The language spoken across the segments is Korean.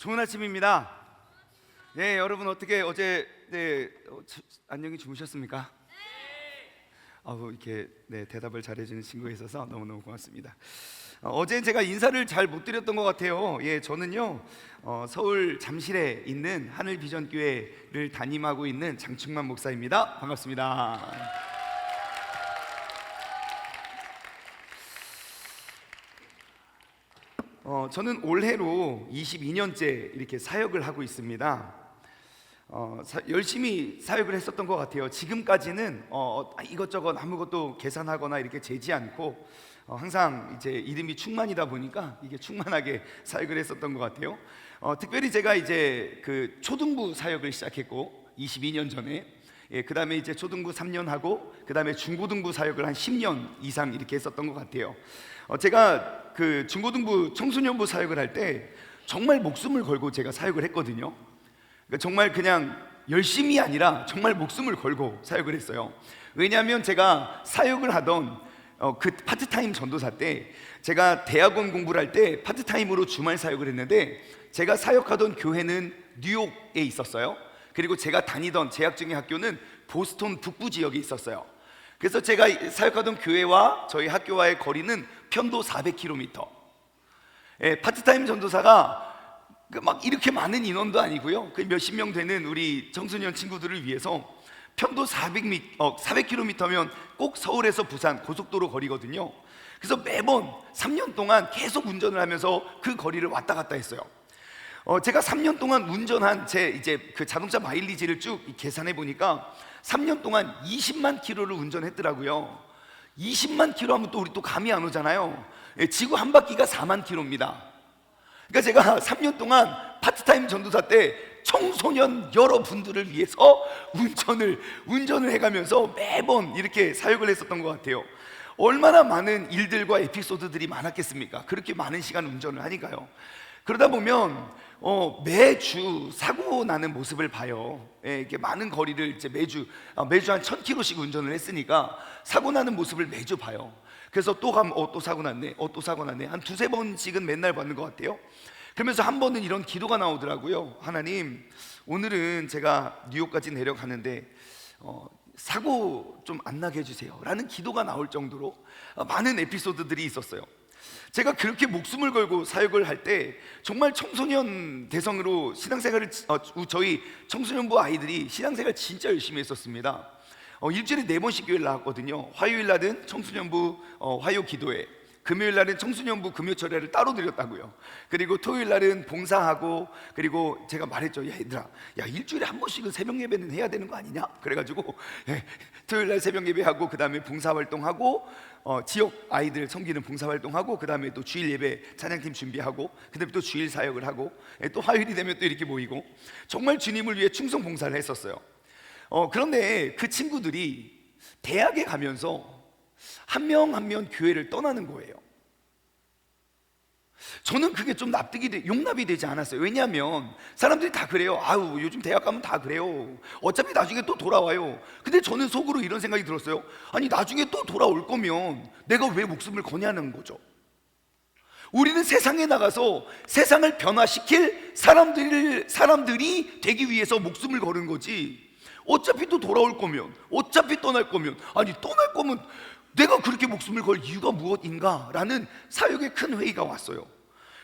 좋은 아침입니다. 네, 여러분 어떻게 어제 안녕히 주무셨습니까? 이렇게 대답을 잘해주는 친구가 있어서 너무너무 고맙습니다. 어제 제가 인사를 잘 못 드렸던 것 같아요. 저는요 서울 잠실에 있는 하늘비전교회를 담임하고 있는 장충만 목사입니다. 반갑습니다. 저는 올해로 22년째 이렇게 사역을 하고 있습니다. 열심히 사역을 했었던 것 같아요. 지금까지는 이것저것 아무것도 계산하거나 이렇게 재지 않고 항상 이제 이름이 충만이다 보니까 이게 충만하게 사역을 했었던 것 같아요. 특별히 제가 이제 그 초등부 사역을 시작했고 22년 전에 그 다음에 이제 초등부 3년 하고 그 다음에 중고등부 사역을 한 10년 이상 이렇게 했었던 것 같아요. 제가 그 중고등부 청소년부 사역을 할 때 정말 목숨을 걸고 제가 사역을 했거든요. 그러니까 정말 그냥 열심히 아니라 정말 목숨을 걸고 사역을 했어요. 왜냐하면 제가 사역을 하던 그 파트타임 전도사 때 제가 대학원 공부를 할 때 파트타임으로 주말 사역을 했는데 제가 사역하던 교회는 뉴욕에 있었어요. 그리고 제가 다니던 재학 중의 학교는 보스턴 북부 지역에 있었어요. 그래서 제가 사역하던 교회와 저희 학교와의 거리는 편도 400km. 파트타임 전도사가 막 이렇게 많은 인원도 아니고요, 그 몇십 명 되는 우리 청소년 친구들을 위해서 편도 400km면 꼭 서울에서 부산 고속도로 거리거든요. 그래서 매번 3년 동안 계속 운전을 하면서 그 거리를 왔다 갔다 했어요. 제가 3년 동안 운전한 그 자동차 마일리지를 쭉 계산해 보니까 3년 동안 20만 킬로를 운전했더라고요. 20만 킬로 하면 또 우리 또 감이 안 오잖아요. 지구 한 바퀴가 4만 킬로입니다. 그러니까 제가 3년 동안 파트타임 전도사 때 청소년 여러분들을 위해서 운전을 해가면서 매번 이렇게 사역을 했었던 것 같아요. 얼마나 많은 일들과 에피소드들이 많았겠습니까? 그렇게 많은 시간 운전을 하니까요. 그러다 보면 매주 사고 나는 모습을 봐요. 이렇게 많은 거리를 이제 매주 한 1000km씩 운전을 했으니까 사고 나는 모습을 매주 봐요. 그래서 또 가면 또 사고 났네, 또 사고 났네, 한 두세 번씩은 맨날 받는 것 같아요. 그러면서 한 번은 이런 기도가 나오더라고요. 하나님, 오늘은 제가 뉴욕까지 내려가는데 사고 좀 안 나게 해주세요 라는 기도가 나올 정도로 많은 에피소드들이 있었어요. 제가 그렇게 목숨을 걸고 사역을 할 때 정말 청소년 대상으로 신앙생활을 저희 청소년부 아이들이 신앙생활 진짜 열심히 했었습니다. 일주일에 4번씩 교회를 나왔거든요. 화요일 날은 청소년부 화요 기도회, 금요일 날은 청소년부 금요철회를 따로 드렸다고요. 그리고 토요일 날은 봉사하고, 그리고 제가 말했죠. 얘들아, 일주일에 한 번씩은 새벽 예배는 해야 되는 거 아니냐? 그래가지고 토요일 날 새벽 예배하고, 그 다음에 봉사활동하고, 지역 아이들 섬기는 봉사활동하고, 그 다음에 또 주일 예배 찬양팀 준비하고, 그 다음에 또 주일 사역을 하고, 또 화요일이 되면 또 이렇게 모이고, 정말 주님을 위해 충성 봉사를 했었어요. 그런데 그 친구들이 대학에 가면서 한 명 한 명 교회를 떠나는 거예요. 저는 그게 좀 용납이 되지 않았어요. 왜냐하면 사람들이 다 그래요. 요즘 대학 가면 다 그래요. 어차피 나중에 또 돌아와요. 근데 저는 속으로 이런 생각이 들었어요. 아니, 나중에 또 돌아올 거면 내가 왜 목숨을 거냐는 거죠. 우리는 세상에 나가서 세상을 변화시킬 사람들이 되기 위해서 목숨을 거는 거지, 어차피 또 돌아올 거면, 어차피 떠날 거면, 떠날 거면 내가 그렇게 목숨을 걸 이유가 무엇인가 라는 사역의 큰 회의가 왔어요.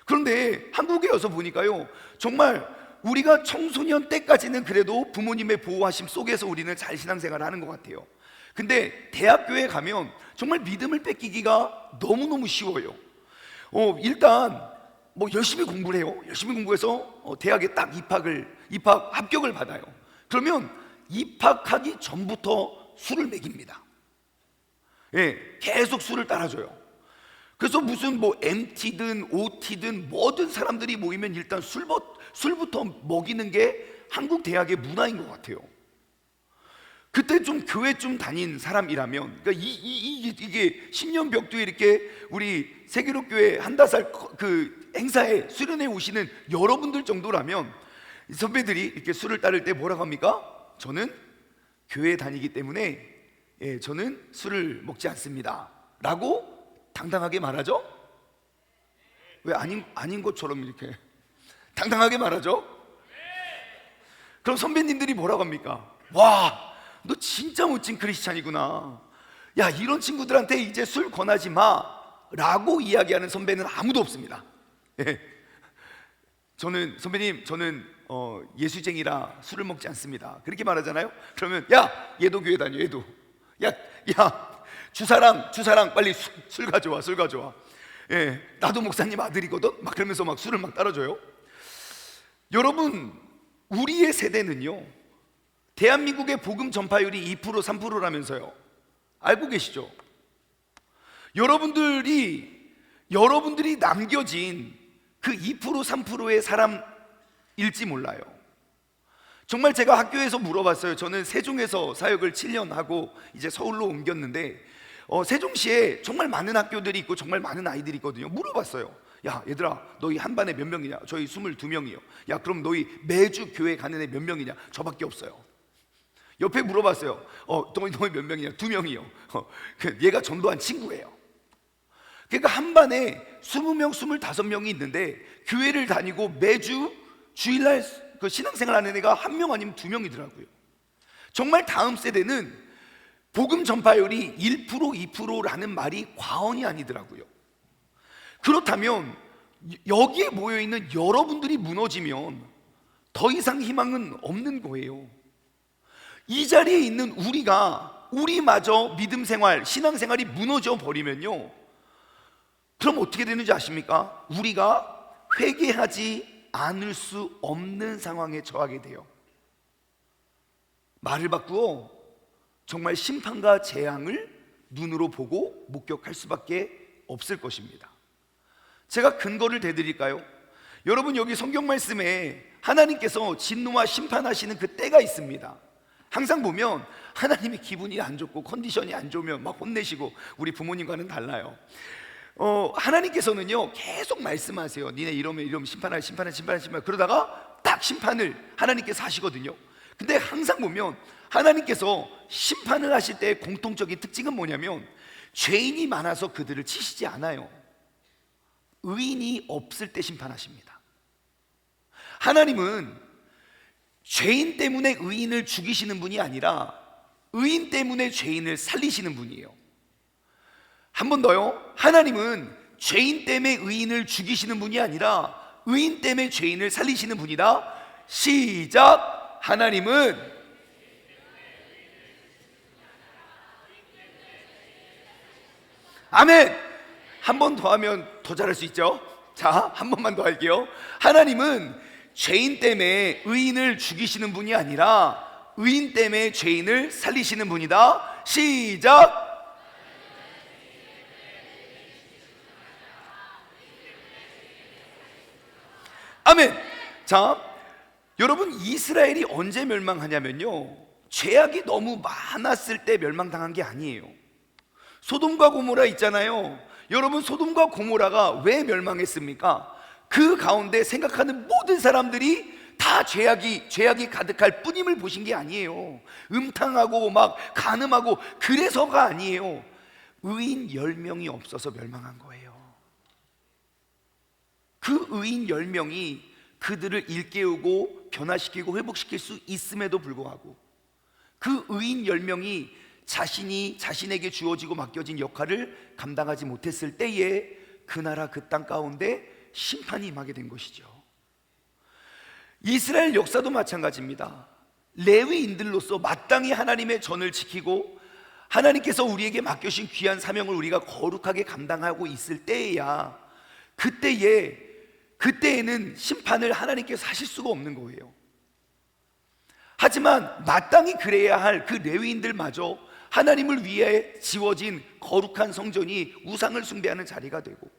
그런데 한국에 와서 보니까요, 정말 우리가 청소년 때까지는 그래도 부모님의 보호하심 속에서 우리는 잘 신앙생활을 하는 것 같아요. 근데 대학교에 가면 정말 믿음을 뺏기기가 너무너무 쉬워요. 일단 열심히 공부를 해요. 열심히 공부해서 대학에 딱 합격을 받아요. 그러면 입학하기 전부터 술을 먹입니다. 계속 술을 따라줘요. 그래서 무슨 MT든 OT든 뭐든 사람들이 모이면 일단 술부터 먹이는 게 한국 대학의 문화인 것 같아요. 그때 좀 교회 좀 다닌 사람이라면, 그러니까 이게 신년벽두에 이렇게 우리 세계로교회 한다살 그 행사에 수련회 오시는 여러분들 정도라면, 선배들이 이렇게 술을 따를 때 뭐라고 합니까? 저는 교회에 다니기 때문에 저는 술을 먹지 않습니다 라고 당당하게 말하죠? 왜 아닌 것처럼 이렇게 당당하게 말하죠. 그럼 선배님들이 뭐라고 합니까? 와, 너 진짜 멋진 크리스찬이구나. 야, 이런 친구들한테 이제 술 권하지 마 라고 이야기하는 선배는 아무도 없습니다. 예. 선배님, 저는 예수쟁이라 술을 먹지 않습니다, 그렇게 말하잖아요. 그러면 야, 얘도 교회 다녀, 얘도. 야, 주사랑 빨리 술 가져와, 술 가져와. 예, 나도 목사님 아들이거든. 막 그러면서 막 술을 막 따라줘요. 여러분, 우리의 세대는요, 대한민국의 복음 전파율이 2% 3%라면서요. 알고 계시죠? 여러분들이 남겨진 그 2% 3%의 사람일지 몰라요. 정말 제가 학교에서 물어봤어요. 저는 세종에서 사역을 7년 하고 이제 서울로 옮겼는데 세종시에 정말 많은 학교들이 있고 정말 많은 아이들이 있거든요. 물어봤어요. 야, 얘들아, 너희 한 반에 몇 명이냐? 저희 22명이요. 야, 그럼 너희 매주 교회 가는 애 몇 명이냐? 저밖에 없어요. 옆에 물어봤어요. 너희 몇 명이냐? 2명이요. 얘가 전도한 친구예요. 그러니까 한 반에 20명, 25명이 있는데 교회를 다니고 매주 주일날 그 신앙생활 하는 애가 1명 아니면 2명이더라고요. 정말 다음 세대는 복음 전파율이 1%, 2%라는 말이 과언이 아니더라고요. 그렇다면 여기에 모여있는 여러분들이 무너지면 더 이상 희망은 없는 거예요. 이 자리에 있는 우리마저 믿음생활, 신앙생활이 무너져 버리면요, 그럼 어떻게 되는지 아십니까? 우리가 회개하지 않을 수 없는 상황에 처하게 돼요. 말을 바꾸어 정말 심판과 재앙을 눈으로 보고 목격할 수밖에 없을 것입니다. 제가 근거를 대드릴까요? 여러분, 여기 성경 말씀에 하나님께서 진노와 심판하시는 그 때가 있습니다. 항상 보면 하나님이 기분이 안 좋고 컨디션이 안 좋으면 막 혼내시고, 우리 부모님과는 달라요. 하나님께서는요 계속 말씀하세요. 니네 이러면 심판할. 그러다가 딱 심판을 하나님께서 하시거든요. 근데 항상 보면 하나님께서 심판을 하실 때의 공통적인 특징은 뭐냐면, 죄인이 많아서 그들을 치시지 않아요. 의인이 없을 때 심판하십니다. 하나님은 죄인 때문에 의인을 죽이시는 분이 아니라 의인 때문에 죄인을 살리시는 분이에요. 한 번 더요. 하나님은 죄인 때문에 의인을 죽이시는 분이 아니라 의인 때문에 죄인을 살리시는 분이다. 시작. 하나님은 아멘. 한 번 더 하면 더 잘할 수 있죠. 자, 한 번만 더 할게요. 하나님은 죄인 때문에 의인을 죽이시는 분이 아니라 의인 때문에 죄인을 살리시는 분이다. 시작. 아멘. 자, 여러분, 이스라엘이 언제 멸망하냐면요, 죄악이 너무 많았을 때 멸망당한 게 아니에요. 소돔과 고모라 있잖아요. 여러분, 소돔과 고모라가 왜 멸망했습니까? 그 가운데 생각하는 모든 사람들이 다 죄악이 가득할 뿐임을 보신 게 아니에요. 음탕하고 막 간음하고 그래서가 아니에요. 의인 10명이 없어서 멸망한 거예요. 그 의인 10명이 그들을 일깨우고 변화시키고 회복시킬 수 있음에도 불구하고 그 의인 10명이 자신에게 주어지고 맡겨진 역할을 감당하지 못했을 때에 그 나라 그 땅 가운데 심판이 임하게 된 것이죠. 이스라엘 역사도 마찬가지입니다. 레위인들로서 마땅히 하나님의 전을 지키고 하나님께서 우리에게 맡겨신 귀한 사명을 우리가 거룩하게 감당하고 있을 때에야 그때에는 심판을 하나님께서 하실 수가 없는 거예요. 하지만 마땅히 그래야 할 그 레위인들마저 하나님을 위해 지워진 거룩한 성전이 우상을 숭배하는 자리가 되고,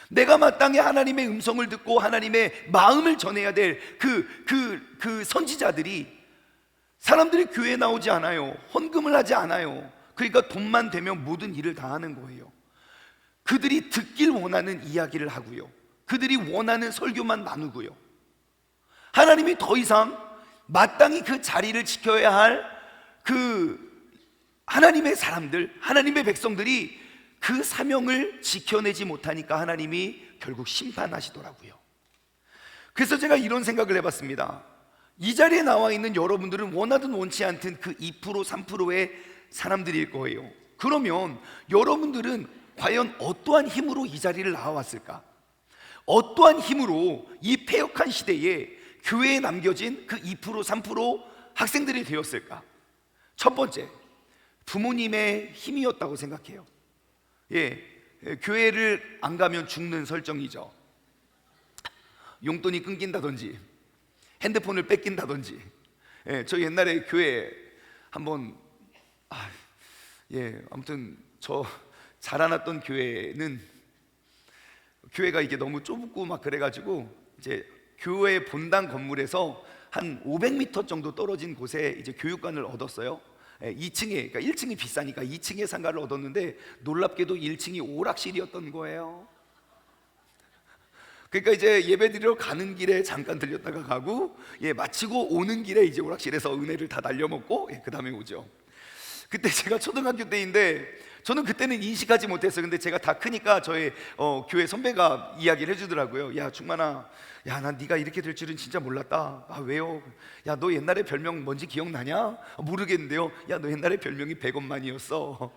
내가 마땅히 하나님의 음성을 듣고 하나님의 마음을 전해야 될 그 선지자들이, 사람들이 교회에 나오지 않아요. 헌금을 하지 않아요. 그러니까 돈만 되면 모든 일을 다 하는 거예요. 그들이 듣길 원하는 이야기를 하고요, 그들이 원하는 설교만 나누고요. 하나님이 더 이상 마땅히 그 자리를 지켜야 할 하나님의 사람들, 하나님의 백성들이 그 사명을 지켜내지 못하니까 하나님이 결국 심판하시더라고요. 그래서 제가 이런 생각을 해봤습니다. 이 자리에 나와 있는 여러분들은 원하든 원치 않든 그 2% 3%의 사람들일 거예요. 그러면 여러분들은 과연 어떠한 힘으로 이 자리를 나와왔을까? 어떠한 힘으로 이 패역한 시대에 교회에 남겨진 그 2% 3% 학생들이 되었을까? 첫 번째, 부모님의 힘이었다고 생각해요. 교회를 안 가면 죽는 설정이죠. 용돈이 끊긴다든지 핸드폰을 뺏긴다든지. 저 옛날에 교회 한번 아무튼 저 자라났던 교회는 교회가 이게 너무 좁고 막 그래가지고 이제 교회 본당 건물에서 한 500m 정도 떨어진 곳에 이제 교육관을 얻었어요. 2층에, 그러니까 1층이 비싸니까 2층에 상가를 얻었는데 놀랍게도 1층이 오락실이었던 거예요. 그러니까 이제 예배드리러 가는 길에 잠깐 들렸다가 가고, 마치고 오는 길에 이제 오락실에서 은혜를 다 날려먹고, 그 다음에 오죠. 그때 제가 초등학교 때인데 저는 그때는 인식하지 못했어요. 근데 제가 다 크니까 저의 교회 선배가 이야기를 해주더라고요. 야 충만아, 야 난 네가 이렇게 될 줄은 진짜 몰랐다. 아 왜요? 야 너 옛날에 별명 뭔지 기억나냐? 모르겠는데요. 야 너 옛날에 별명이 100원만이었어.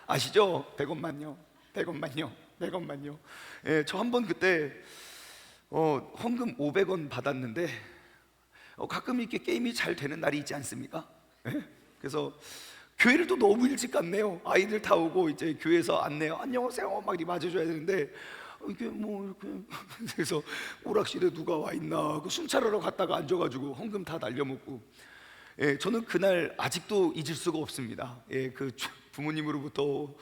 아시죠? 100원만요. 100원만요. 100원만요. 저 한 번 그때 헌금 500원 받았는데 가끔 이렇게 게임이 잘 되는 날이 있지 않습니까? 그래서 교회를 또 너무 일찍 갔네요. 아이들 다 오고 이제 교회에서 안내요. 안녕하세요 막 이렇게 맞아줘야 되는데 이게 뭐 이렇게 그래서 오락실에 누가 와 있나 그 순찰하러 갔다가 앉아가지고 헌금 다 날려먹고. 저는 그날 아직도 잊을 수가 없습니다. 그 부모님으로부터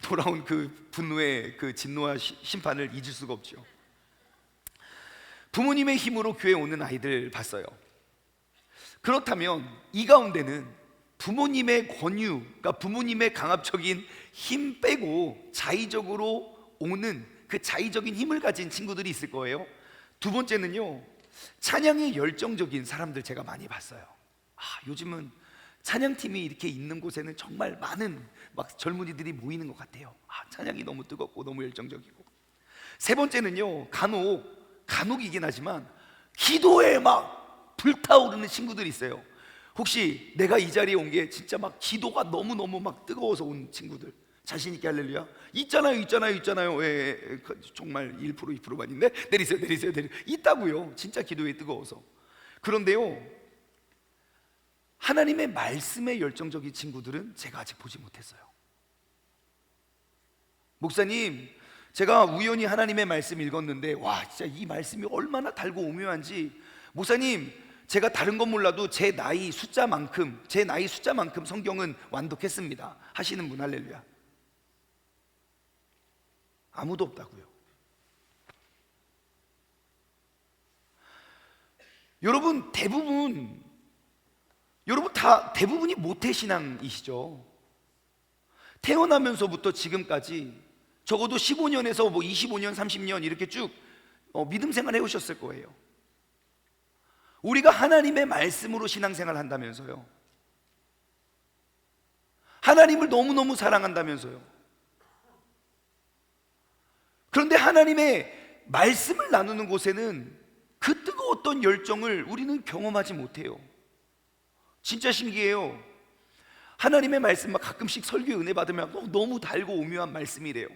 돌아온 그 분노의 그 진노와 심판을 잊을 수가 없죠. 부모님의 힘으로 교회에 오는 아이들 봤어요. 그렇다면 이 가운데는 부모님의 권유, 그러니까 부모님의 강압적인 힘 빼고 자의적으로 오는 그 자의적인 힘을 가진 친구들이 있을 거예요. 두 번째는요, 찬양에 열정적인 사람들 제가 많이 봤어요. 요즘은 찬양팀이 이렇게 있는 곳에는 정말 많은 막 젊은이들이 모이는 것 같아요. 찬양이 너무 뜨겁고 너무 열정적이고. 세 번째는요, 간혹이긴 하지만 기도에 막 불타오르는 친구들이 있어요. 혹시 내가 이 자리에 온 게 진짜 막 기도가 너무너무 막 뜨거워서 온 친구들 자신 있게 할렐루야. 있잖아요. 정말 1% 2%만 있는데 내리세요. 있다고요. 진짜 기도에 뜨거워서. 그런데요, 하나님의 말씀에 열정적인 친구들은 제가 아직 보지 못했어요. 목사님, 제가 우연히 하나님의 말씀 읽었는데 와 진짜 이 말씀이 얼마나 달고 오묘한지, 목사님 제가 다른 건 몰라도 제 나이 숫자만큼 성경은 완독했습니다 하시는 분 할렐루야. 아무도 없다고요. 여러분 대부분이 모태신앙이시죠. 태어나면서부터 지금까지 적어도 15년에서 25년 30년 이렇게 쭉 믿음 생활 해오셨을 거예요. 우리가 하나님의 말씀으로 신앙생활 한다면서요. 하나님을 너무너무 사랑한다면서요. 그런데 하나님의 말씀을 나누는 곳에는 그 뜨거웠던 열정을 우리는 경험하지 못해요. 진짜 신기해요. 하나님의 말씀 막 가끔씩 설교에 은혜 받으면 너무 달고 오묘한 말씀이래요.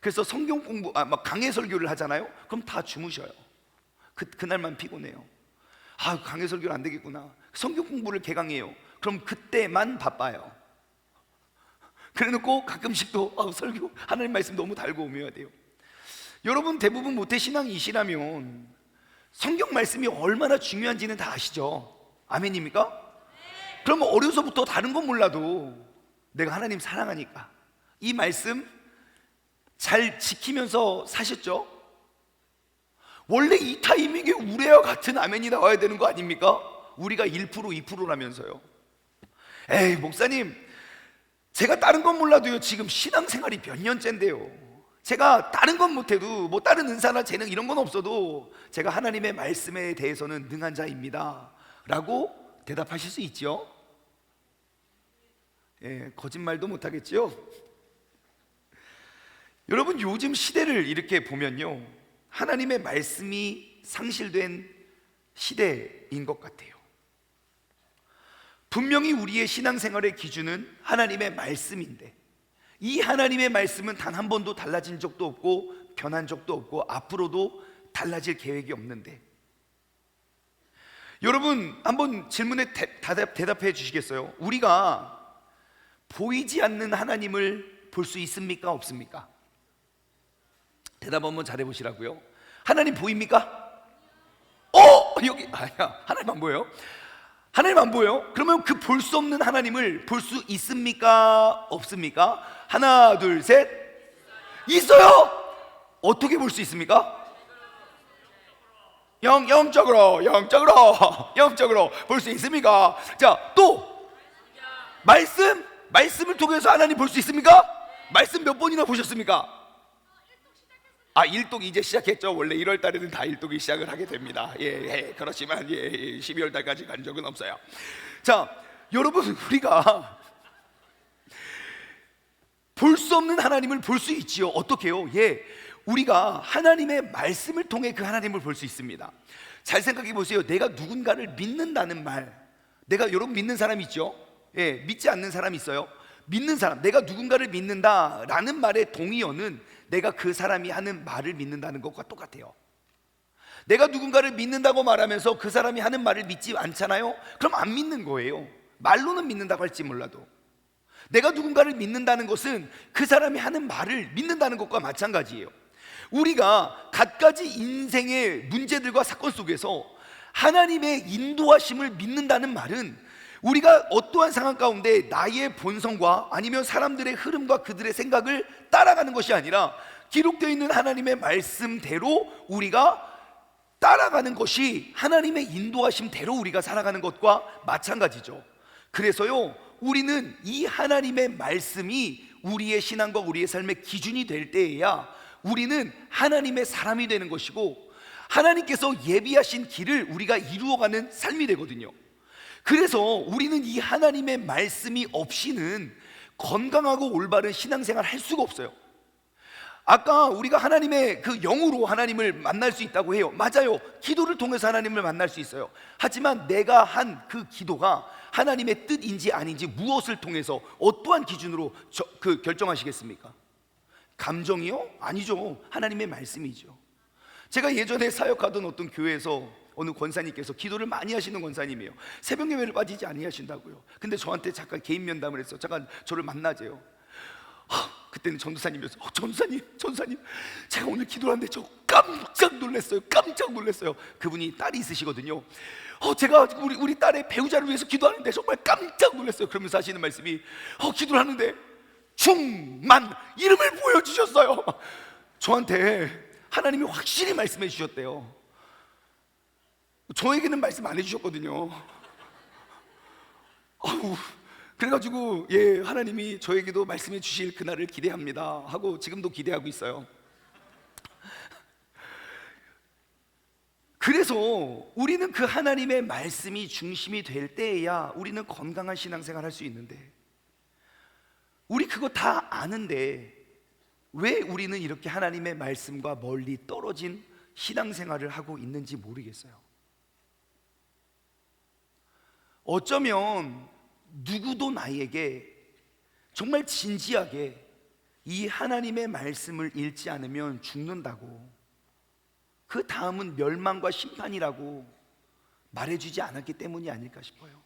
그래서 성경 공부 막 강해 설교를 하잖아요. 그럼 다 주무셔요. 그날만 피곤해요. 강해 설교는 안 되겠구나. 성경 공부를 개강해요. 그럼 그때만 바빠요. 그래놓고 가끔씩 또 설교 하나님 말씀 너무 달고 오묘하대요. 여러분 대부분 모태신앙이시라면 성경 말씀이 얼마나 중요한지는 다 아시죠? 아멘입니까? 그러면 어려서부터 다른 건 몰라도 내가 하나님 사랑하니까 이 말씀 잘 지키면서 사셨죠? 원래 이 타이밍에 우레와 같은 아멘이 나와야 되는 거 아닙니까? 우리가 1% 2%라면서요. 에이 목사님, 제가 다른 건 몰라도요 지금 신앙생활이 몇 년째인데요, 제가 다른 건 못해도 다른 은사나 재능 이런 건 없어도 제가 하나님의 말씀에 대해서는 능한 자입니다 라고 대답하실 수 있죠. 거짓말도 못하겠죠. 여러분 요즘 시대를 이렇게 보면요, 하나님의 말씀이 상실된 시대인 것 같아요. 분명히 우리의 신앙생활의 기준은 하나님의 말씀인데, 이 하나님의 말씀은 단 한 번도 달라진 적도 없고 변한 적도 없고 앞으로도 달라질 계획이 없는데, 여러분 한번 질문에 대답해 주시겠어요? 우리가 보이지 않는 하나님을 볼 수 있습니까? 없습니까? 대답 한번 잘해 보시라고요. 하나님 보입니까? 여기 하나님 안 보여요? 하나님 안 보여요? 그러면 그 볼 수 없는 하나님을 볼 수 있습니까? 없습니까? 하나 둘 셋. 있어요. 어떻게 볼 수 있습니까? 영적으로 볼 수 있습니까? 자, 또 말씀을 통해서 하나님 볼 수 있습니까? 말씀 몇 번이나 보셨습니까? 일독 이제 시작했죠. 원래 1월 달에는 다 일독이 시작을 하게 됩니다. 그렇지만 12월 달까지 간 적은 없어요. 자, 여러분, 우리가 볼 수 없는 하나님을 볼 수 있지요. 어떻게요? 우리가 하나님의 말씀을 통해 그 하나님을 볼 수 있습니다. 잘 생각해 보세요. 내가 누군가를 믿는다는 말, 여러분 믿는 사람 있죠? 믿지 않는 사람 있어요? 믿는 사람, 내가 누군가를 믿는다라는 말의 동의어는 내가 그 사람이 하는 말을 믿는다는 것과 똑같아요. 내가 누군가를 믿는다고 말하면서 그 사람이 하는 말을 믿지 않잖아요? 그럼 안 믿는 거예요. 말로는 믿는다고 할지 몰라도. 내가 누군가를 믿는다는 것은 그 사람이 하는 말을 믿는다는 것과 마찬가지예요. 우리가 갖가지 인생의 문제들과 사건 속에서 하나님의 인도하심을 믿는다는 말은 우리가 어떠한 상황 가운데 나의 본성과 아니면 사람들의 흐름과 그들의 생각을 따라가는 것이 아니라 기록되어 있는 하나님의 말씀대로 우리가 따라가는 것이 하나님의 인도하심대로 우리가 살아가는 것과 마찬가지죠. 그래서요, 우리는 이 하나님의 말씀이 우리의 신앙과 우리의 삶의 기준이 될 때에야 우리는 하나님의 사람이 되는 것이고, 하나님께서 예비하신 길을 우리가 이루어가는 삶이 되거든요. 그래서 우리는 이 하나님의 말씀이 없이는 건강하고 올바른 신앙생활 할 수가 없어요. 아까 우리가 하나님의 그 영으로 하나님을 만날 수 있다고 해요. 맞아요. 기도를 통해서 하나님을 만날 수 있어요. 하지만 내가 한 그 기도가 하나님의 뜻인지 아닌지 무엇을 통해서 어떠한 기준으로 결정하시겠습니까? 감정이요? 아니죠. 하나님의 말씀이죠. 제가 예전에 사역하던 어떤 교회에서 어느 권사님께서 기도를 많이 하시는 권사님이에요. 새벽 예배를 빠지지 아니하신다고요. 근데 저한테 잠깐 개인 면담을 해서 잠깐 저를 만나재요. 그때는 전도사님이었어요. 전도사님, 제가 오늘 기도를 하는데 저 깜짝 놀랐어요. 그분이 딸이 있으시거든요. 제가 우리 딸의 배우자를 위해서 기도하는데 정말 깜짝 놀랐어요. 그러면서 하시는 말씀이 기도를 하는데 충만 이름을 보여주셨어요. 저한테 하나님이 확실히 말씀해 주셨대요. 저에게는 말씀 안 해주셨거든요. 그래가지고 하나님이 저에게도 말씀해 주실 그날을 기대합니다 하고 지금도 기대하고 있어요. 그래서 우리는 그 하나님의 말씀이 중심이 될 때에야 우리는 건강한 신앙생활 할 수 있는데, 우리 그거 다 아는데 왜 우리는 이렇게 하나님의 말씀과 멀리 떨어진 신앙생활을 하고 있는지 모르겠어요. 어쩌면 누구도 나에게 정말 진지하게 이 하나님의 말씀을 읽지 않으면 죽는다고, 그 다음은 멸망과 심판이라고 말해주지 않았기 때문이 아닐까 싶어요.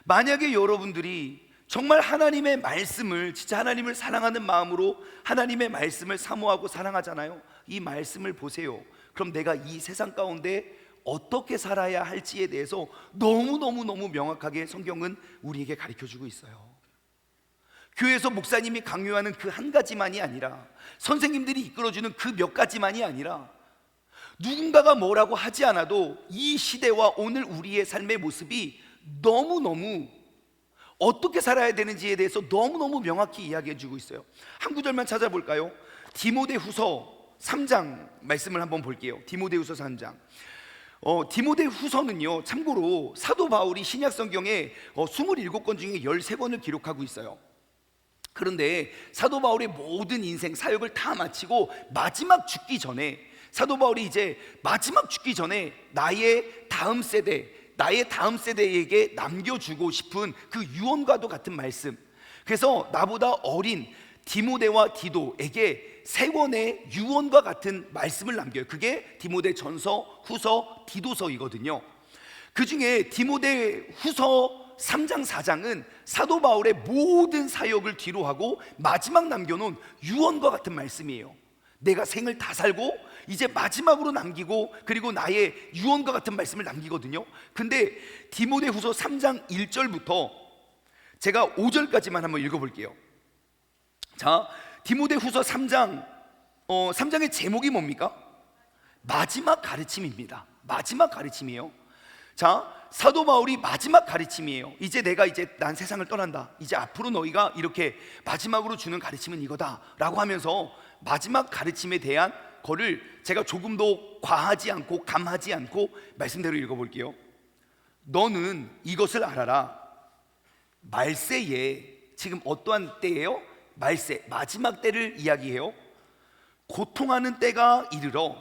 만약에 여러분들이 정말 하나님의 말씀을, 진짜 하나님을 사랑하는 마음으로 하나님의 말씀을 사모하고 사랑하잖아요. 이 말씀을 보세요. 그럼 내가 이 세상 가운데 어떻게 살아야 할지에 대해서 너무 명확하게 성경은 우리에게 가르쳐주고 있어요. 교회에서 목사님이 강요하는 그 한 가지만이 아니라, 선생님들이 이끌어주는 그 몇 가지만이 아니라, 누군가가 뭐라고 하지 않아도 이 시대와 오늘 우리의 삶의 모습이 너무너무 어떻게 살아야 되는지에 대해서 너무너무 명확히 이야기해 주고 있어요. 한 구절만 찾아볼까요? 디모데후서 3장 말씀을 한번 볼게요. 디모데후서 3장. 디모데후서는요, 참고로 사도 바울이 신약 성경에 27권 중에 13권을 기록하고 있어요. 그런데 사도 바울의 모든 인생 사역을 다 마치고 마지막 죽기 전에 사도 바울이 이제 마지막 죽기 전에 나의 다음 세대에게 남겨주고 싶은 그 유언과도 같은 말씀. 그래서 나보다 어린 디모데와 디도에게 세 권의 유언과 같은 말씀을 남겨요. 그게 디모데 전서, 후서, 디도서이거든요. 그 중에 디모데 후서 3장 4장은 사도 바울의 모든 사역을 뒤로하고 마지막 남겨놓은 유언과 같은 말씀이에요. 내가 생을 다 살고 이제 마지막으로 남기고, 그리고 나의 유언과 같은 말씀을 남기거든요. 근데 디모데 후서 3장 1절부터 제가 5절까지만 한번 읽어볼게요. 자, 디모데 후서 3장의 제목이 뭡니까? 마지막 가르침입니다. 마지막 가르침이에요. 자, 사도 바울이 마지막 가르침이에요. 이제 난 세상을 떠난다. 이제 앞으로 너희가 이렇게 마지막으로 주는 가르침은 이거다 라고 하면서 마지막 가르침에 대한 거를 제가 조금 더 과하지 않고 감하지 않고 말씀대로 읽어볼게요. 너는 이것을 알아라. 말세에, 지금 어떠한 때예요? 말세, 마지막 때를 이야기해요. 고통하는 때가 이르러.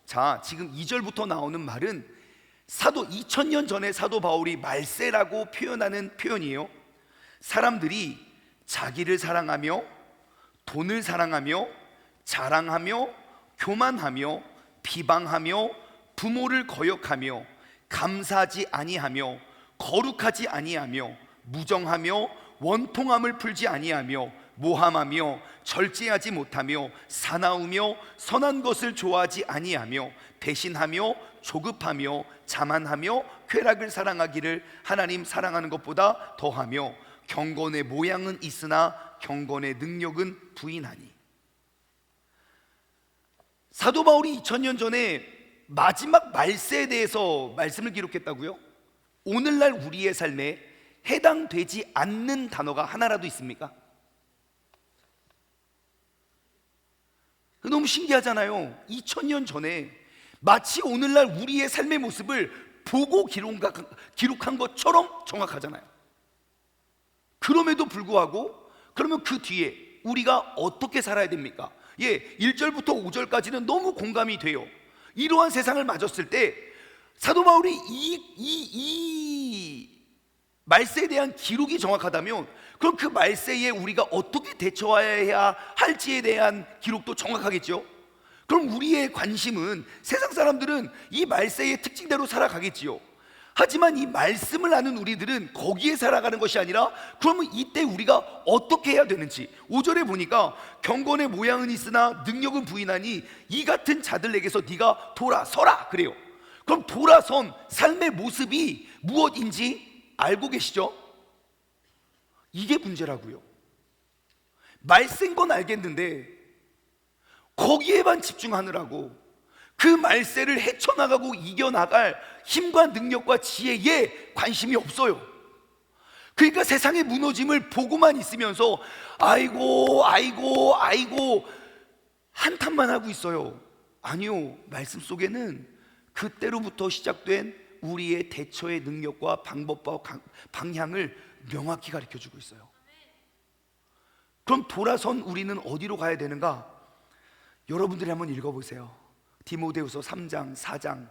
자, 지금 2절부터 나오는 말은 2000년 전에 사도 바울이 말세라고 표현하는 표현이에요. 사람들이 자기를 사랑하며 돈을 사랑하며 자랑하며 교만하며 비방하며 부모를 거역하며 감사하지 아니하며 거룩하지 아니하며 무정하며 원통함을 풀지 아니하며 모함하며 절제하지 못하며 사나우며 선한 것을 좋아하지 아니하며 배신하며 조급하며 자만하며 쾌락을 사랑하기를 하나님 사랑하는 것보다 더하며 경건의 모양은 있으나 경건의 능력은 부인하니. 사도 바울이 2000년 전에 마지막 말세에 대해서 말씀을 기록했다고요? 오늘날 우리의 삶에 해당되지 않는 단어가 하나라도 있습니까? 너무 신기하잖아요. 2000년 전에 마치 오늘날 우리의 삶의 모습을 보고 기록한 것처럼 정확하잖아요. 그럼에도 불구하고 그러면 그 뒤에 우리가 어떻게 살아야 됩니까? 1절부터 5절까지는 너무 공감이 돼요. 이러한 세상을 맞았을 때 사도 바울이 이 말세에 대한 기록이 정확하다면, 그럼 그 말세에 우리가 어떻게 대처해야 할지에 대한 기록도 정확하겠죠. 그럼 우리의 관심은, 세상 사람들은 이 말세의 특징대로 살아가겠지요. 하지만 이 말씀을 아는 우리들은 거기에 살아가는 것이 아니라, 그러면 이때 우리가 어떻게 해야 되는지 5절에 보니까 경건의 모양은 있으나 능력은 부인하니 이 같은 자들에게서 네가 돌아서라 그래요. 그럼 돌아선 삶의 모습이 무엇인지 알고 계시죠? 이게 문제라고요. 말세인 건 알겠는데 거기에만 집중하느라고 그 말세를 헤쳐나가고 이겨나갈 힘과 능력과 지혜에 관심이 없어요. 그러니까 세상의 무너짐을 보고만 있으면서 아이고 한탄만 하고 있어요. 아니요, 말씀 속에는 그때로부터 시작된 우리의 대처의 능력과 방법과 방향을 명확히 가르쳐주고 있어요. 그럼 돌아선 우리는 어디로 가야 되는가? 여러분들이 한번 읽어보세요. 디모데후서 3장 4장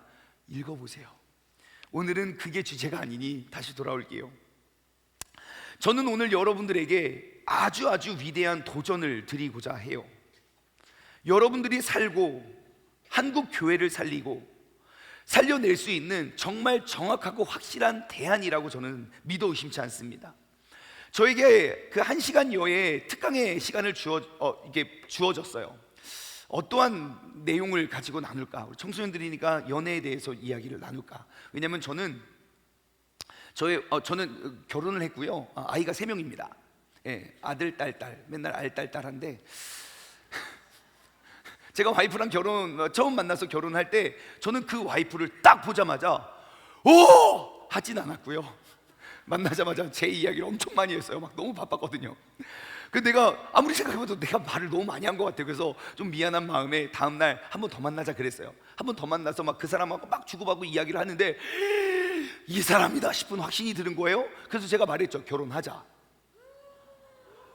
읽어보세요. 오늘은 그게 주제가 아니니 다시 돌아올게요. 저는 오늘 여러분들에게 아주 위대한 도전을 드리고자 해요. 여러분들이 살고 한국 교회를 살려낼 수 있는 정말 정확하고 확실한 대안이라고 저는 믿어 의심치 않습니다. 저에게 그 1시간 여의 특강의 시간을 주어졌어요. 어떠한 내용을 가지고 나눌까? 우리 청소년들이니까 연애에 대해서 이야기를 나눌까? 왜냐하면 저는 결혼을 했고요. 아이가 3명입니다. 아들, 딸, 맨날 알딸딸한데 제가 와이프랑 처음 만나서 결혼할 때 저는 그 와이프를 딱 보자마자 오! 하진 않았고요. 만나자마자 제 이야기를 엄청 많이 했어요. 막 너무 바빴거든요. 근데 내가 아무리 생각해봐도 내가 말을 너무 많이 한 것 같아요. 그래서 좀 미안한 마음에 다음날 한 번 더 만나자 그랬어요. 한 번 더 만나서 막 그 사람하고 막 주고받고 이야기를 하는데 이 사람이다 싶은 확신이 드는 거예요. 그래서 제가 말했죠. 결혼하자.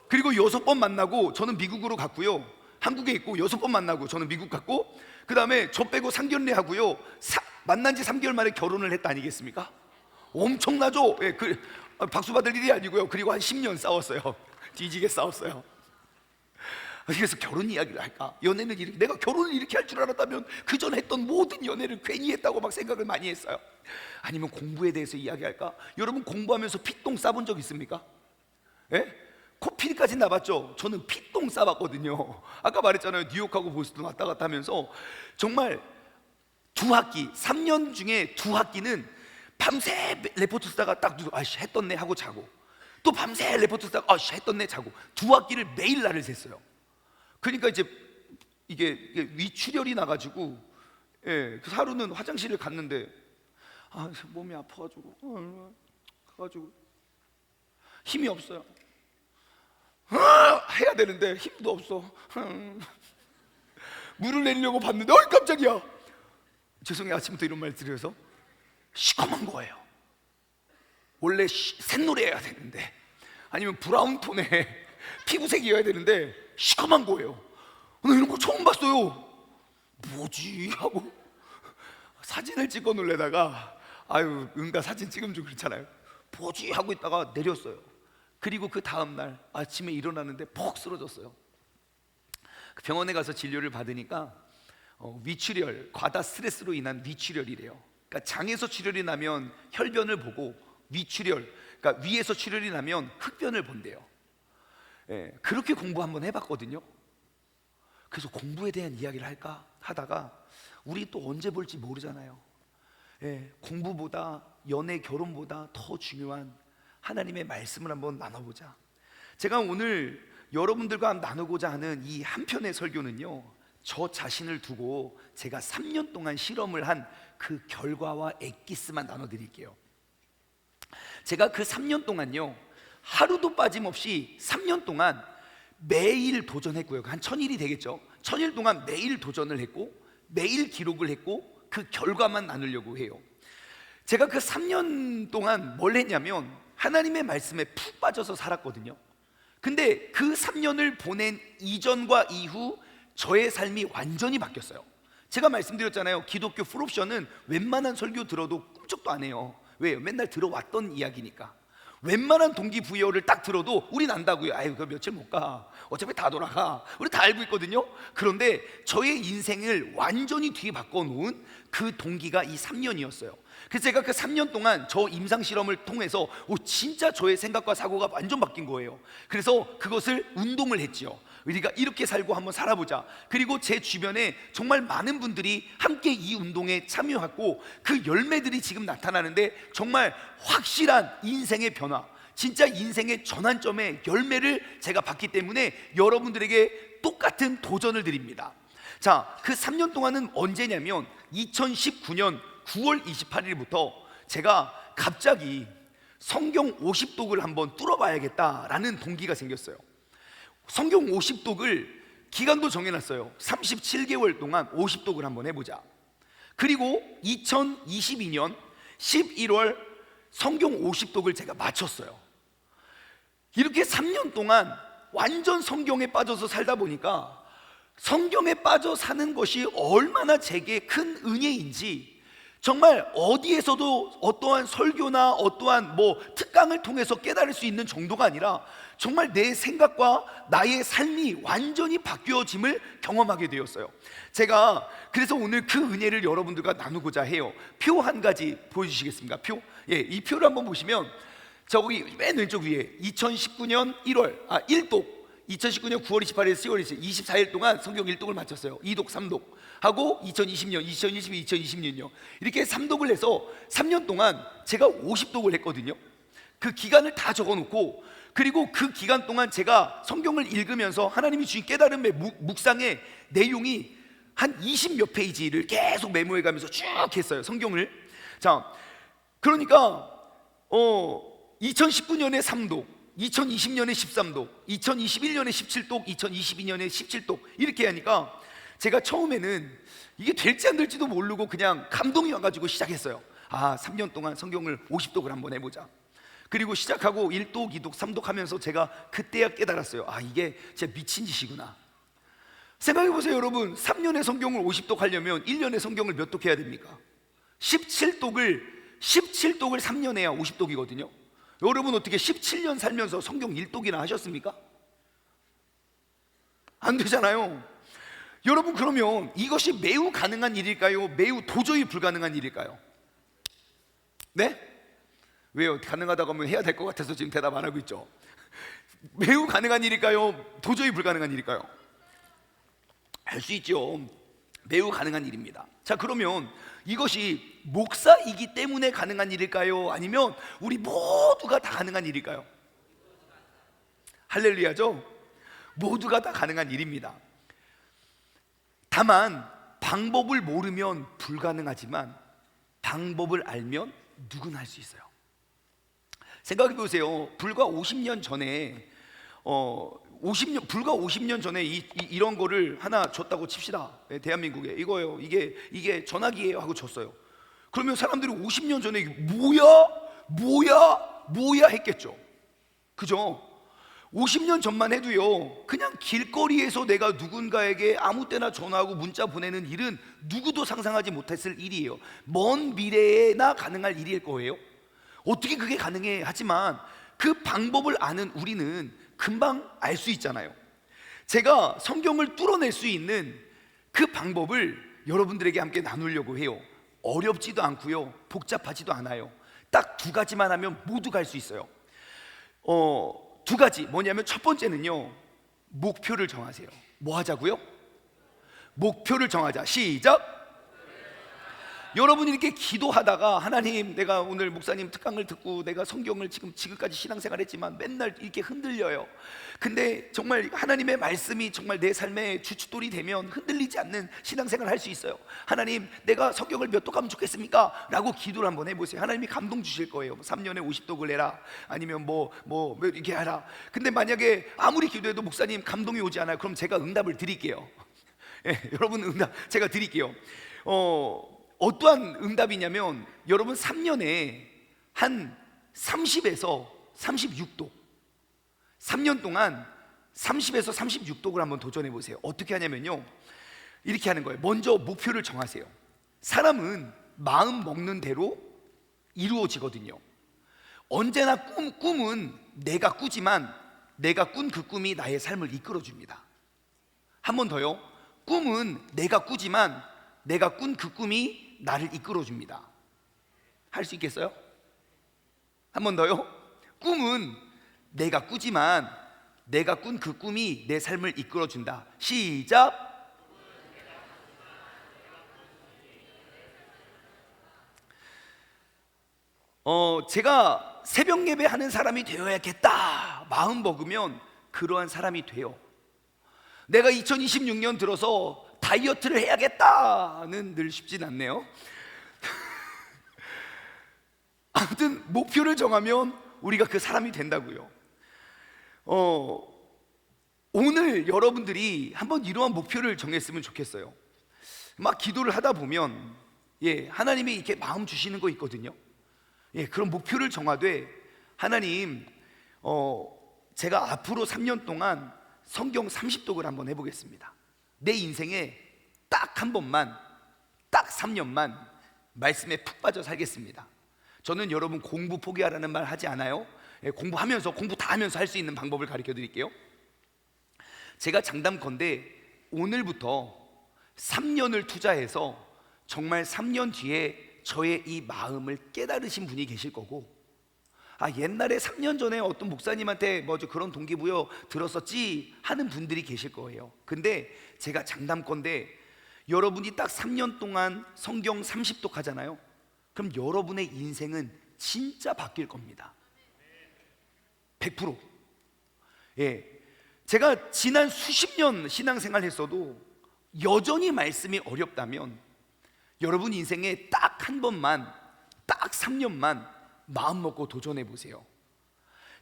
그리고 6번 만나고 저는 미국으로 갔고요. 한국에 있고 6번 만나고 저는 미국 갔고, 그 다음에 저 빼고 상견례 하고요, 만난 지 3개월 만에 결혼을 했다 아니겠습니까? 엄청나죠? 예, 박수 받을 일이 아니고요. 그리고 한 10년 싸웠어요. 뒤지게 싸웠어요. 그래서 결혼 이야기를 할까? 연애는 이렇게, 내가 결혼을 이렇게 할 줄 알았다면 그전 했던 모든 연애를 괜히 했다고 막 생각을 많이 했어요. 아니면 공부에 대해서 이야기할까? 여러분 공부하면서 피똥 싸본 적 있습니까? 예? 코피리까지 나봤죠? 저는 피똥 싸봤거든요. 아까 말했잖아요. 뉴욕하고 보스턴 왔다 갔다 하면서 정말 2학기, 3년 중에 2학기는 밤새 레포트 쓰다가 딱 아씨 했던네 하고 자고, 또 밤새 레포트 쓰다가 아씨 했던네 자고, 2학기를 매일 날을 샜어요. 그러니까 이제 이게 위출혈이 나가지고, 예, 그 하루는 화장실을 갔는데 몸이 아파가지고 가가지고 힘이 없어요. 해야 되는데 힘도 없어. 물을 내리려고 봤는데 깜짝이야. 죄송해요, 아침부터 이런 말 드려서. 시커먼 거예요. 원래 샛노래여야 되는데, 아니면 브라운 톤의 피부색이어야 되는데 시커먼 거예요. 나 이런 거 처음 봤어요. 뭐지? 하고 사진을 찍어 놓으려다가 응가 사진 찍으면 좀 그렇잖아요. 뭐지? 하고 있다가 내렸어요. 그리고 그 다음날 아침에 일어나는데 퍽 쓰러졌어요. 병원에 가서 진료를 받으니까 위출혈, 과다 스트레스로 인한 위출혈이래요. 그러니까 장에서 출혈이 나면 혈변을 보고, 위출혈, 그러니까 위에서 출혈이 나면 흑변을 본대요. 예, 그렇게 공부 한번 해봤거든요. 그래서 공부에 대한 이야기를 할까 하다가 우리 또 언제 볼지 모르잖아요. 예, 공부보다, 연애, 결혼보다 더 중요한 하나님의 말씀을 한번 나눠보자. 제가 오늘 여러분들과 나누고자 하는 이 한 편의 설교는요, 저 자신을 두고 제가 3년 동안 실험을 한 그 결과와 엑기스만 나눠드릴게요. 제가 그 3년 동안요, 하루도 빠짐없이 3년 동안 매일 도전했고요. 한 1000일이 되겠죠. 1000일 동안 매일 도전을 했고, 매일 기록을 했고, 그 결과만 나누려고 해요. 제가 그 3년 동안 뭘 했냐면 하나님의 말씀에 푹 빠져서 살았거든요. 근데 그 3년을 보낸 이전과 이후 저의 삶이 완전히 바뀌었어요. 제가 말씀드렸잖아요. 기독교 풀옵션은 웬만한 설교 들어도 꿈쩍도 안 해요. 왜요? 맨날 들어왔던 이야기니까. 웬만한 동기부여를 딱 들어도 우린 안다고요. 그 며칠 못 가, 어차피 다 돌아가, 우리 다 알고 있거든요. 그런데 저의 인생을 완전히 뒤바꿔 놓은 그 동기가 이 3년이었어요. 그래서 제가 그 3년 동안 저 임상실험을 통해서 진짜 저의 생각과 사고가 완전 바뀐 거예요. 그래서 그것을 운동을 했지요. 우리가 이렇게 살고 한번 살아보자. 그리고 제 주변에 정말 많은 분들이 함께 이 운동에 참여했고, 그 열매들이 지금 나타나는데 정말 확실한 인생의 변화, 진짜 인생의 전환점의 열매를 제가 봤기 때문에 여러분들에게 똑같은 도전을 드립니다. 자, 그 3년 동안은 언제냐면 2019년 9월 28일부터 제가 갑자기 성경 50독을 한번 뚫어봐야겠다라는 동기가 생겼어요. 성경 50독을 기간도 정해놨어요. 37개월 동안 50독을 한번 해보자. 그리고 2022년 11월 성경 50독을 제가 마쳤어요. 이렇게 3년 동안 완전 성경에 빠져서 살다 보니까 성경에 빠져 사는 것이 얼마나 제게 큰 은혜인지, 정말 어디에서도 어떠한 설교나 어떠한 특강을 통해서 깨달을 수 있는 정도가 아니라 정말 내 생각과 나의 삶이 완전히 바뀌어짐을 경험하게 되었어요. 제가 그래서 오늘 그 은혜를 여러분들과 나누고자 해요. 표 한 가지 보여주시겠습니까? 표? 예, 이 표를 한번 보시면 저기 맨 왼쪽 위에 2019년 1독 2019년 9월 28일에서 10월 24일 동안 성경 1독을 마쳤어요. 2독, 3독 하고 2020년, 2022, 2026년 이렇게 3독을 해서 3년 동안 제가 50독을 했거든요. 그 기간을 다 적어놓고, 그리고 그 기간 동안 제가 성경을 읽으면서 하나님이 주신 깨달음의 묵상의 내용이 한 20몇 페이지를 계속 메모해가면서 쭉 했어요, 성경을. 자, 그러니까 2019년에 3독, 2020년에 13독, 2021년에 17독, 2022년에 17독 이렇게 하니까 제가 처음에는 이게 될지 안 될지도 모르고 그냥 감동이 와가지고 시작했어요. 3년 동안 성경을 50독을 한번 해보자. 그리고 시작하고 1독, 2독, 3독 하면서 제가 그때야 깨달았어요. 이게 진짜 미친 짓이구나. 생각해 보세요, 여러분. 3년의 성경을 50독 하려면 1년의 성경을 몇 독 해야 됩니까? 17독을 3년 해야 50독이거든요. 여러분 어떻게 17년 살면서 성경 1독이나 하셨습니까? 안 되잖아요. 여러분, 그러면 이것이 매우 가능한 일일까요? 매우 도저히 불가능한 일일까요? 네? 왜요? 가능하다고 하면 해야 될 것 같아서 지금 대답 안 하고 있죠. 매우 가능한 일일까요? 도저히 불가능한 일일까요? 할 수 있죠. 매우 가능한 일입니다. 자, 그러면 이것이 목사이기 때문에 가능한 일일까요? 아니면 우리 모두가 다 가능한 일일까요? 할렐루야죠. 모두가 다 가능한 일입니다. 다만 방법을 모르면 불가능하지만 방법을 알면 누구나 할 수 있어요. 생각해 보세요. 불과 50년 전에 불과 50년 전에 이런 거를 하나 줬다고 칩시다. 대한민국에 이거예요. 이게 전화기예요 하고 줬어요. 그러면 사람들이 50년 전에 이게 뭐야 했겠죠. 그죠? 50년 전만 해도요, 그냥 길거리에서 내가 누군가에게 아무 때나 전화하고 문자 보내는 일은 누구도 상상하지 못했을 일이에요. 먼 미래에나 가능할 일일 거예요. 어떻게 그게 가능해? 하지만 그 방법을 아는 우리는 금방 알 수 있잖아요. 제가 성경을 뚫어낼 수 있는 그 방법을 여러분들에게 함께 나누려고 해요. 어렵지도 않고요, 복잡하지도 않아요. 딱 두 가지만 하면 모두가 할 수 있어요. 두 가지 뭐냐면, 첫 번째는요, 목표를 정하세요. 뭐 하자고요? 목표를 정하자. 시작. 여러분이 이렇게 기도하다가, 하나님, 내가 오늘 목사님 특강을 듣고 내가 성경을 지금까지 신앙생활 했지만 맨날 이렇게 흔들려요. 근데 정말 하나님의 말씀이 정말 내 삶의 주춧돌이 되면 흔들리지 않는 신앙생활 할 수 있어요. 하나님, 내가 성경을 몇 독 하면 좋겠습니까? 라고 기도를 한번 해보세요. 하나님이 감동 주실 거예요. 3년에 50독을 해라, 아니면 뭐 이렇게 하라. 근데 만약에 아무리 기도해도 목사님 감동이 오지 않아요. 그럼 제가 응답을 드릴게요. 예, 여러분 응답 제가 드릴게요. 어떠한 응답이냐면, 여러분 3년에 한 30에서 36독, 3년 동안 30에서 36독을 한번 도전해 보세요. 어떻게 하냐면요, 이렇게 하는 거예요. 먼저 목표를 정하세요. 사람은 마음 먹는 대로 이루어지거든요. 언제나 꿈은 내가 꾸지만 내가 꾼 그 꿈이 나의 삶을 이끌어줍니다. 한 번 더요. 꿈은 내가 꾸지만 내가 꾼 그 꿈이 나를 이끌어줍니다. 할 수 있겠어요? 한 번 더요. 꿈은 내가 꾸지만 내가 꾼 그 꿈이 내 삶을 이끌어준다. 시작. 제가 새벽 예배 하는 사람이 되어야겠다 마음 먹으면 그러한 사람이 돼요. 내가 2026년 들어서 다이어트를 해야겠다는 늘 쉽진 않네요. 아무튼 목표를 정하면 우리가 그 사람이 된다고요. 오늘 여러분들이 한번 이러한 목표를 정했으면 좋겠어요. 막 기도를 하다 보면 하나님이 이렇게 마음 주시는 거 있거든요. 그런 목표를 정하되, 하나님, 제가 앞으로 3년 동안 성경 30독을 한번 해보겠습니다. 내 인생에 딱 한 번만, 딱 3년만 말씀에 푹 빠져 살겠습니다. 저는 여러분 공부 포기하라는 말 하지 않아요. 공부 다 하면서 할 수 있는 방법을 가르쳐 드릴게요. 제가 장담컨대 오늘부터 3년을 투자해서 정말 3년 뒤에 저의 이 마음을 깨달으신 분이 계실 거고, 옛날에 3년 전에 어떤 목사님한테 그런 동기부여 들었었지 하는 분들이 계실 거예요. 근데 제가 장담컨대 여러분이 딱 3년 동안 성경 30독 하잖아요. 그럼 여러분의 인생은 진짜 바뀔 겁니다. 100%. 제가 지난 수십 년 신앙생활 했어도 여전히 말씀이 어렵다면, 여러분 인생에 딱 한 번만, 딱 3년만 마음 먹고 도전해 보세요.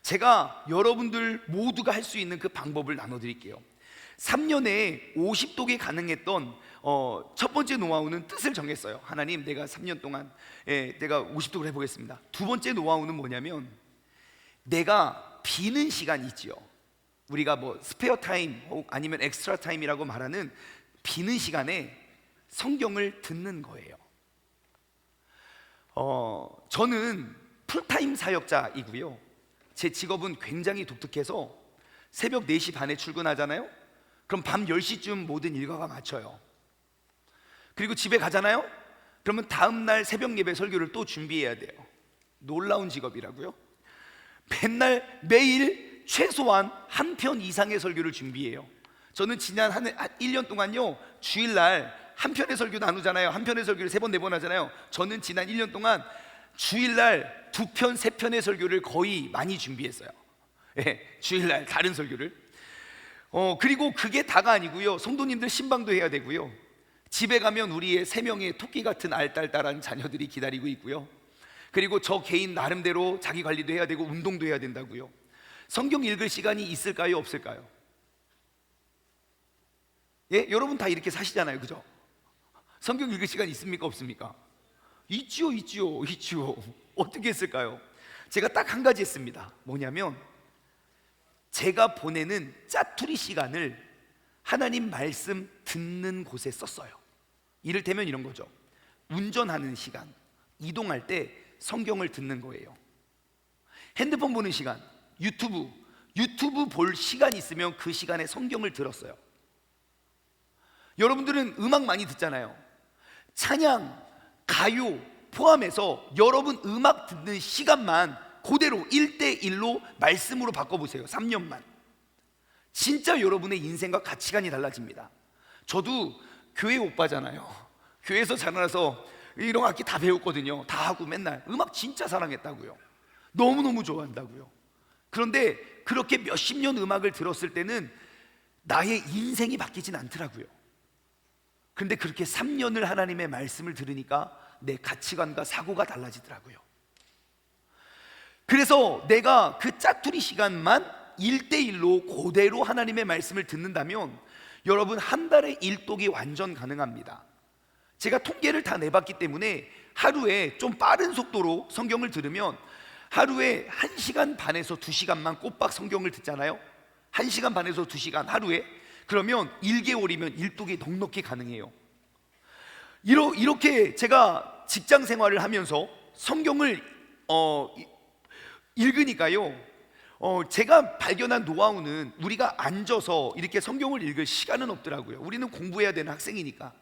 제가 여러분들 모두가 할 수 있는 그 방법을 나눠드릴게요. 3년에 50독이 가능했던 첫 번째 노하우는 뜻을 정했어요. 하나님, 내가 3년 동안 내가 50독을 해보겠습니다. 두 번째 노하우는 뭐냐면, 내가 비는 시간이 있지요. 우리가 뭐 스페어 타임 혹 아니면 엑스트라 타임이라고 말하는 비는 시간에 성경을 듣는 거예요. 저는 풀타임 사역자이고요. 제 직업은 굉장히 독특해서 새벽 4시 반에 출근하잖아요. 그럼 밤 10시쯤 모든 일과가 마쳐요. 그리고 집에 가잖아요. 그러면 다음날 새벽 예배 설교를 또 준비해야 돼요. 놀라운 직업이라고요. 매일 최소한 한 편 이상의 설교를 준비해요. 저는 지난 1년 동안요, 주일날 한 편의 설교 나누잖아요. 한 편의 설교를 3번 4번 하잖아요. 저는 지난 1년 동안 주일날 2편 3편의 설교를 거의 많이 준비했어요. 주일날 다른 설교를. 그리고 그게 다가 아니고요, 성도님들 신방도 해야 되고요, 집에 가면 우리의 3명의 토끼 같은 알딸딸한 자녀들이 기다리고 있고요, 그리고 저 개인 나름대로 자기 관리도 해야 되고 운동도 해야 된다고요. 성경 읽을 시간이 있을까요, 없을까요? 예, 여러분 다 이렇게 사시잖아요, 그죠? 성경 읽을 시간 있습니까, 없습니까? 있지요. 어떻게 했을까요? 제가 딱 한 가지 했습니다. 뭐냐면 제가 보내는 짜투리 시간을 하나님 말씀 듣는 곳에 썼어요. 이를테면 이런 거죠. 운전하는 시간, 이동할 때 성경을 듣는 거예요. 핸드폰 보는 시간, 유튜브 볼 시간 있으면 그 시간에 성경을 들었어요. 여러분들은 음악 많이 듣잖아요. 찬양, 가요 포함해서 여러분 음악 듣는 시간만 그대로 1대1로 말씀으로 바꿔보세요. 3년만. 진짜 여러분의 인생과 가치관이 달라집니다. 저도 교회 오빠잖아요. 교회에서 자라나서 이런 악기 다 배웠거든요. 다 하고 맨날 음악 진짜 사랑했다고요. 너무너무 좋아한다고요. 그런데 그렇게 몇십 년 음악을 들었을 때는 나의 인생이 바뀌진 않더라고요. 그런데 그렇게 3년을 하나님의 말씀을 들으니까 내 가치관과 사고가 달라지더라고요. 그래서 내가 그 짜투리 시간만 1대1로 그대로 하나님의 말씀을 듣는다면 여러분 한 달에 1독이 완전 가능합니다. 제가 통계를 다 내봤기 때문에 하루에 좀 빠른 속도로 성경을 들으면 하루에 1시간 반에서 2시간만 꼬박 성경을 듣잖아요. 1시간 반에서 2시간 하루에. 그러면 1개월이면 1독이 넉넉히 가능해요. 이렇게 제가 직장 생활을 하면서 성경을 읽으니까요, 제가 발견한 노하우는 우리가 앉아서 이렇게 성경을 읽을 시간은 없더라고요. 우리는 공부해야 되는 학생이니까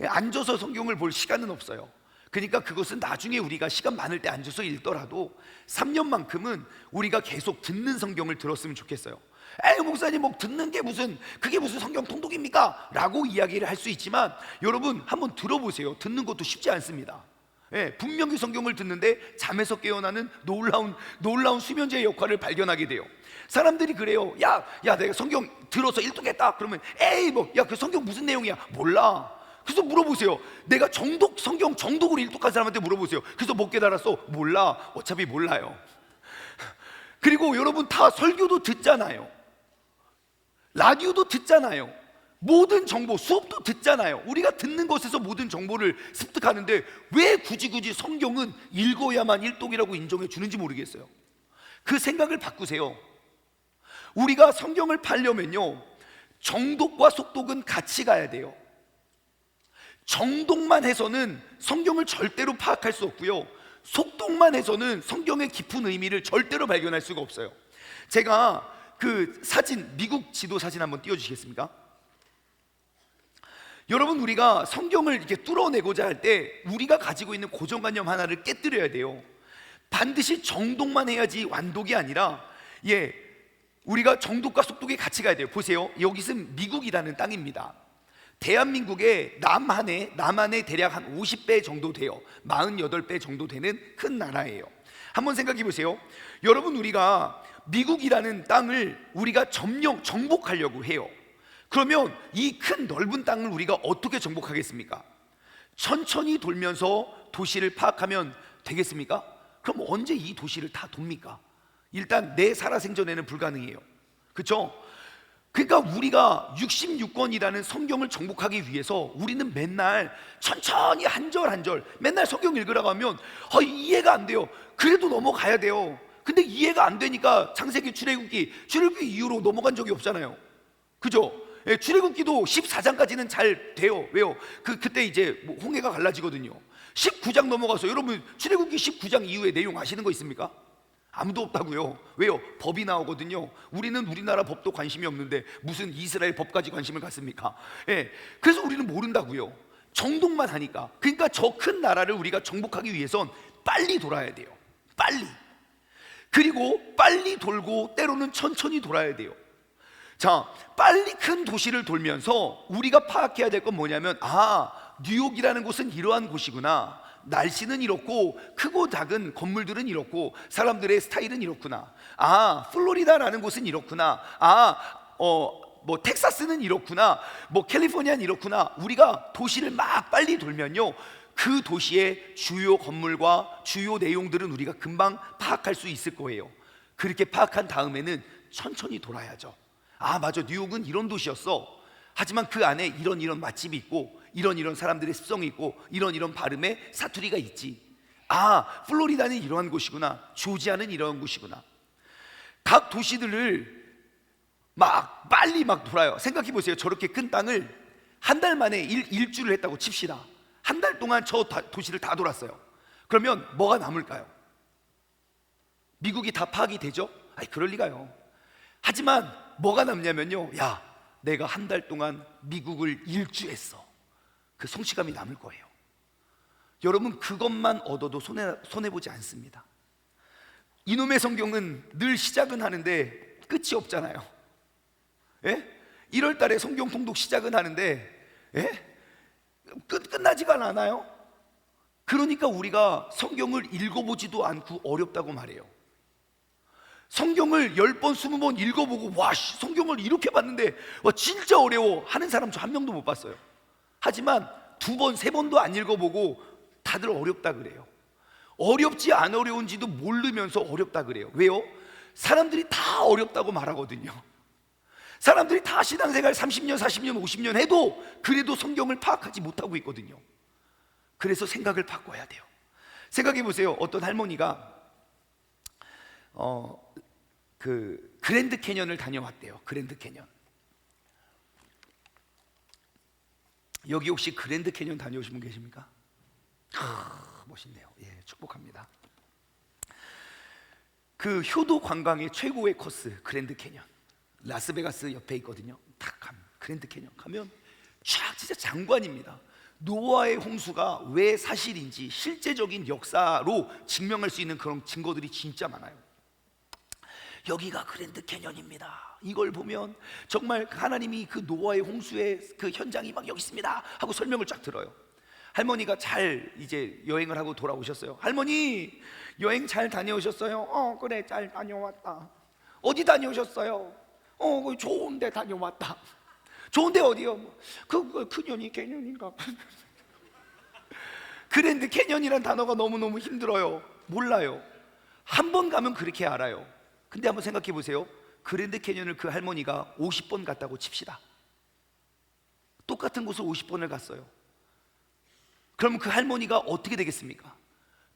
앉아서 성경을 볼 시간은 없어요. 그러니까 그것은 나중에 우리가 시간 많을 때 앉아서 읽더라도 3년만큼은 우리가 계속 듣는 성경을 들었으면 좋겠어요. 에이 목사님 뭐 듣는 게 그게 무슨 성경 통독입니까? 라고 이야기를 할 수 있지만 여러분 한번 들어보세요. 듣는 것도 쉽지 않습니다. 분명히 성경을 듣는데 잠에서 깨어나는 놀라운 수면제의 역할을 발견하게 돼요. 사람들이 그래요. 야 내가 성경 들어서 일독했다. 그러면 에이 그 성경 무슨 내용이야? 몰라. 그래서 물어보세요. 내가 성경 정독으로 일독한 사람한테 물어보세요. 그래서 못 깨달았어? 몰라. 어차피 몰라요. 그리고 여러분 다 설교도 듣잖아요. 라디오도 듣잖아요. 모든 정보, 수업도 듣잖아요. 우리가 듣는 것에서 모든 정보를 습득하는데 왜 굳이 성경은 읽어야만 일독이라고 인정해 주는지 모르겠어요. 그 생각을 바꾸세요. 우리가 성경을 팔려면요, 정독과 속독은 같이 가야 돼요. 정독만 해서는 성경을 절대로 파악할 수 없고요, 속독만 해서는 성경의 깊은 의미를 절대로 발견할 수가 없어요. 제가 그 사진, 미국 지도 사진 한번 띄워주시겠습니까? 여러분, 우리가 성경을 이렇게 뚫어내고자 할 때 우리가 가지고 있는 고정관념 하나를 깨뜨려야 돼요. 반드시 정독만 해야지 완독이 아니라, 우리가 정독과 속독이 같이 가야 돼요. 보세요. 여기는 미국이라는 땅입니다. 대한민국의 남한의 대략 한 50배 정도 돼요. 48배 정도 되는 큰 나라예요. 한번 생각해 보세요. 여러분, 우리가 미국이라는 땅을 우리가 정복하려고 해요. 그러면 이 큰 넓은 땅을 우리가 어떻게 정복하겠습니까? 천천히 돌면서 도시를 파악하면 되겠습니까? 그럼 언제 이 도시를 다 돕니까? 일단 내 살아생전에는 불가능해요. 그렇죠? 그러니까 우리가 66권이라는 성경을 정복하기 위해서 우리는 맨날 천천히 한 절 한 절 맨날 성경 읽으라고 하면 이해가 안 돼요. 그래도 넘어가야 돼요. 근데 이해가 안 되니까 창세기, 출애굽기 이후로 넘어간 적이 없잖아요. 그죠? 예, 출애굽기도 14장까지는 잘 돼요. 왜요? 그때 이제 뭐 홍해가 갈라지거든요. 19장 넘어가서 여러분 출애굽기 19장 이후에 내용 아시는 거 있습니까? 아무도 없다고요. 왜요? 법이 나오거든요. 우리는 우리나라 법도 관심이 없는데 무슨 이스라엘 법까지 관심을 갖습니까? 예, 그래서 우리는 모른다고요. 정독만 하니까. 그러니까 저 큰 나라를 우리가 정복하기 위해선 빨리 돌아야 돼요. 빨리. 그리고 빨리 돌고 때로는 천천히 돌아야 돼요. 자, 빨리 큰 도시를 돌면서 우리가 파악해야 될 건 뭐냐면, 뉴욕이라는 곳은 이러한 곳이구나. 날씨는 이렇고 크고 작은 건물들은 이렇고 사람들의 스타일은 이렇구나. 플로리다라는 곳은 이렇구나. 뭐 텍사스는 이렇구나. 뭐 캘리포니아는 이렇구나. 우리가 도시를 막 빨리 돌면요, 그 도시의 주요 건물과 주요 내용들은 우리가 금방 파악할 수 있을 거예요. 그렇게 파악한 다음에는 천천히 돌아야죠. 맞아, 뉴욕은 이런 도시였어. 하지만 그 안에 이런 맛집이 있고 이런 사람들의 습성이 있고 이런 발음의 사투리가 있지. 플로리다는 이러한 곳이구나. 조지아는 이러한 곳이구나. 각 도시들을 빨리 돌아요. 생각해 보세요. 저렇게 큰 땅을 한 달 만에 일주를 했다고 칩시다. 한 달 동안 저 도시를 다 돌았어요. 그러면 뭐가 남을까요? 미국이 다 파악이 되죠? 그럴 리가요. 하지만 뭐가 남냐면요, 내가 한 달 동안 미국을 일주했어. 그 성취감이 남을 거예요. 여러분, 그것만 얻어도 손해보지 않습니다. 이놈의 성경은 늘 시작은 하는데 끝이 없잖아요. 1월 달에 성경 통독 시작은 하는데 끝나지가 않아요. 그러니까 우리가 성경을 읽어보지도 않고 어렵다고 말해요. 성경을 10번, 20번 읽어보고 성경을 이렇게 봤는데 진짜 어려워 하는 사람 저 한 명도 못 봤어요. 하지만 2번, 3번도 안 읽어보고 다들 어렵다 그래요. 어렵지 안 어려운지도 모르면서 어렵다 그래요. 왜요? 사람들이 다 어렵다고 말하거든요. 사람들이 다 신앙생활 30년, 40년, 50년 해도 그래도 성경을 파악하지 못하고 있거든요. 그래서 생각을 바꿔야 돼요. 생각해 보세요. 어떤 할머니가 그랜드 캐년을 다녀왔대요. 그랜드 캐년. 여기 혹시 그랜드 캐년 다녀오신 분 계십니까? 멋있네요. 축복합니다. 그 효도 관광의 최고의 코스 그랜드 캐년, 라스베가스 옆에 있거든요. 그랜드 캐년 가면 쫙 진짜 장관입니다. 노아의 홍수가 왜 사실인지 실제적인 역사로 증명할 수 있는 그런 증거들이 진짜 많아요. 여기가 그랜드 캐년입니다. 이걸 보면 정말 하나님이 그 노아의 홍수의 그 현장이 여기 있습니다 하고 설명을 쫙 들어요. 할머니가 잘 이제 여행을 하고 돌아오셨어요. 할머니, 여행 잘 다녀오셨어요? 그래, 잘 다녀왔다. 어디 다녀오셨어요? 좋은 데 다녀왔다. 좋은 데 어디요? 캐년이 캐년인가? 그랜드 캐년이란 단어가 너무너무 힘들어요. 몰라요. 한 번 가면 그렇게 알아요. 근데 한번 생각해 보세요. 그랜드 캐년을 그 할머니가 50번 갔다고 칩시다. 똑같은 곳을 50번을 갔어요. 그럼 그 할머니가 어떻게 되겠습니까?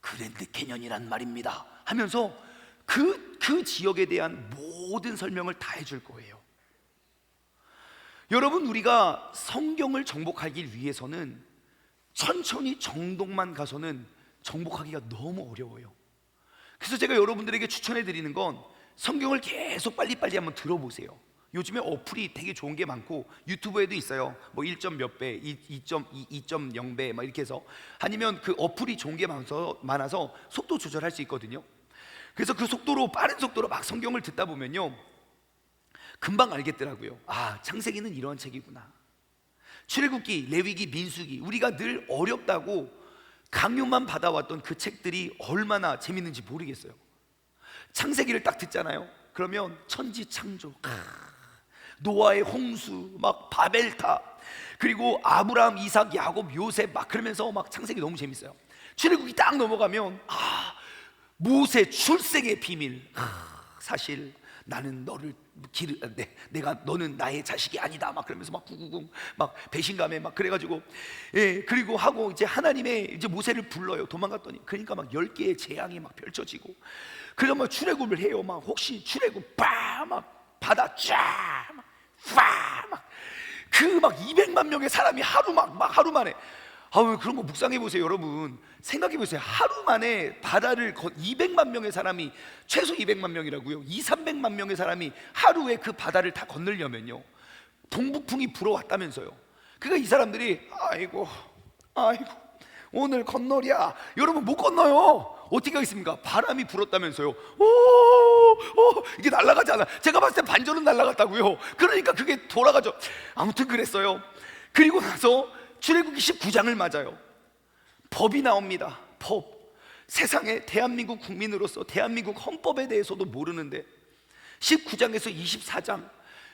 그랜드 캐년이란 말입니다 하면서 그 지역에 대한 모든 설명을 다 해줄 거예요. 여러분, 우리가 성경을 정복하기 위해서는 천천히 정독만 가서는 정복하기가 너무 어려워요. 그래서 제가 여러분들에게 추천해 드리는 건 성경을 계속 빨리빨리 한번 들어보세요. 요즘에 어플이 되게 좋은 게 많고 유튜브에도 있어요. 뭐 1점 몇 배, 2.2, 2.0배 막 이렇게 해서, 아니면 그 어플이 좋은 게 많아서 속도 조절할 수 있거든요. 그래서 그 속도로, 빠른 속도로 막 성경을 듣다 보면요, 금방 알겠더라고요. 창세기는 이런 책이구나. 출애굽기, 레위기, 민수기, 우리가 늘 어렵다고 강요만 받아왔던 그 책들이 얼마나 재밌는지 모르겠어요. 창세기를 딱 듣잖아요. 그러면 천지 창조, 노아의 홍수, 막 바벨탑, 그리고 아브라함, 이삭, 야곱, 요셉 막 그러면서 막 창세기 너무 재밌어요. 출애굽기 딱 넘어가면 모세 출생의 비밀, 사실 나는 너를 내가 너는 나의 자식이 아니다 막 그러면서 막 구구궁 막 배신감에 막 그래가지고 그리고 하고 이제 하나님의 이제 모세를 불러요. 도망갔더니 그러니까 막 10개의 재앙이 막 펼쳐지고 그러면 출애굽을 해요. 막 혹시 출애굽 막 바다 쫙막그 200만 명의 사람이 하루 만에 그런 거 묵상해 보세요. 여러분 생각해 보세요. 하루 만에 바다를 200만 명의 사람이 최소 200만 명이라고요. 200~300만 명의 사람이 하루에 그 바다를 다 건너려면요 동북풍이 불어왔다면서요. 그러니까 이 사람들이 아이고 오늘 건너랴. 여러분 못 건너요. 어떻게 하겠습니까? 바람이 불었다면서요. 이게 날아가지 않아. 제가 봤을 때 반절은 날아갔다고요. 그러니까 그게 돌아가죠. 아무튼 그랬어요. 그리고 나서 출애굽기 19장을 맞아요. 법이 나옵니다. 법. 세상에 대한민국 국민으로서 대한민국 헌법에 대해서도 모르는데 19장에서 24장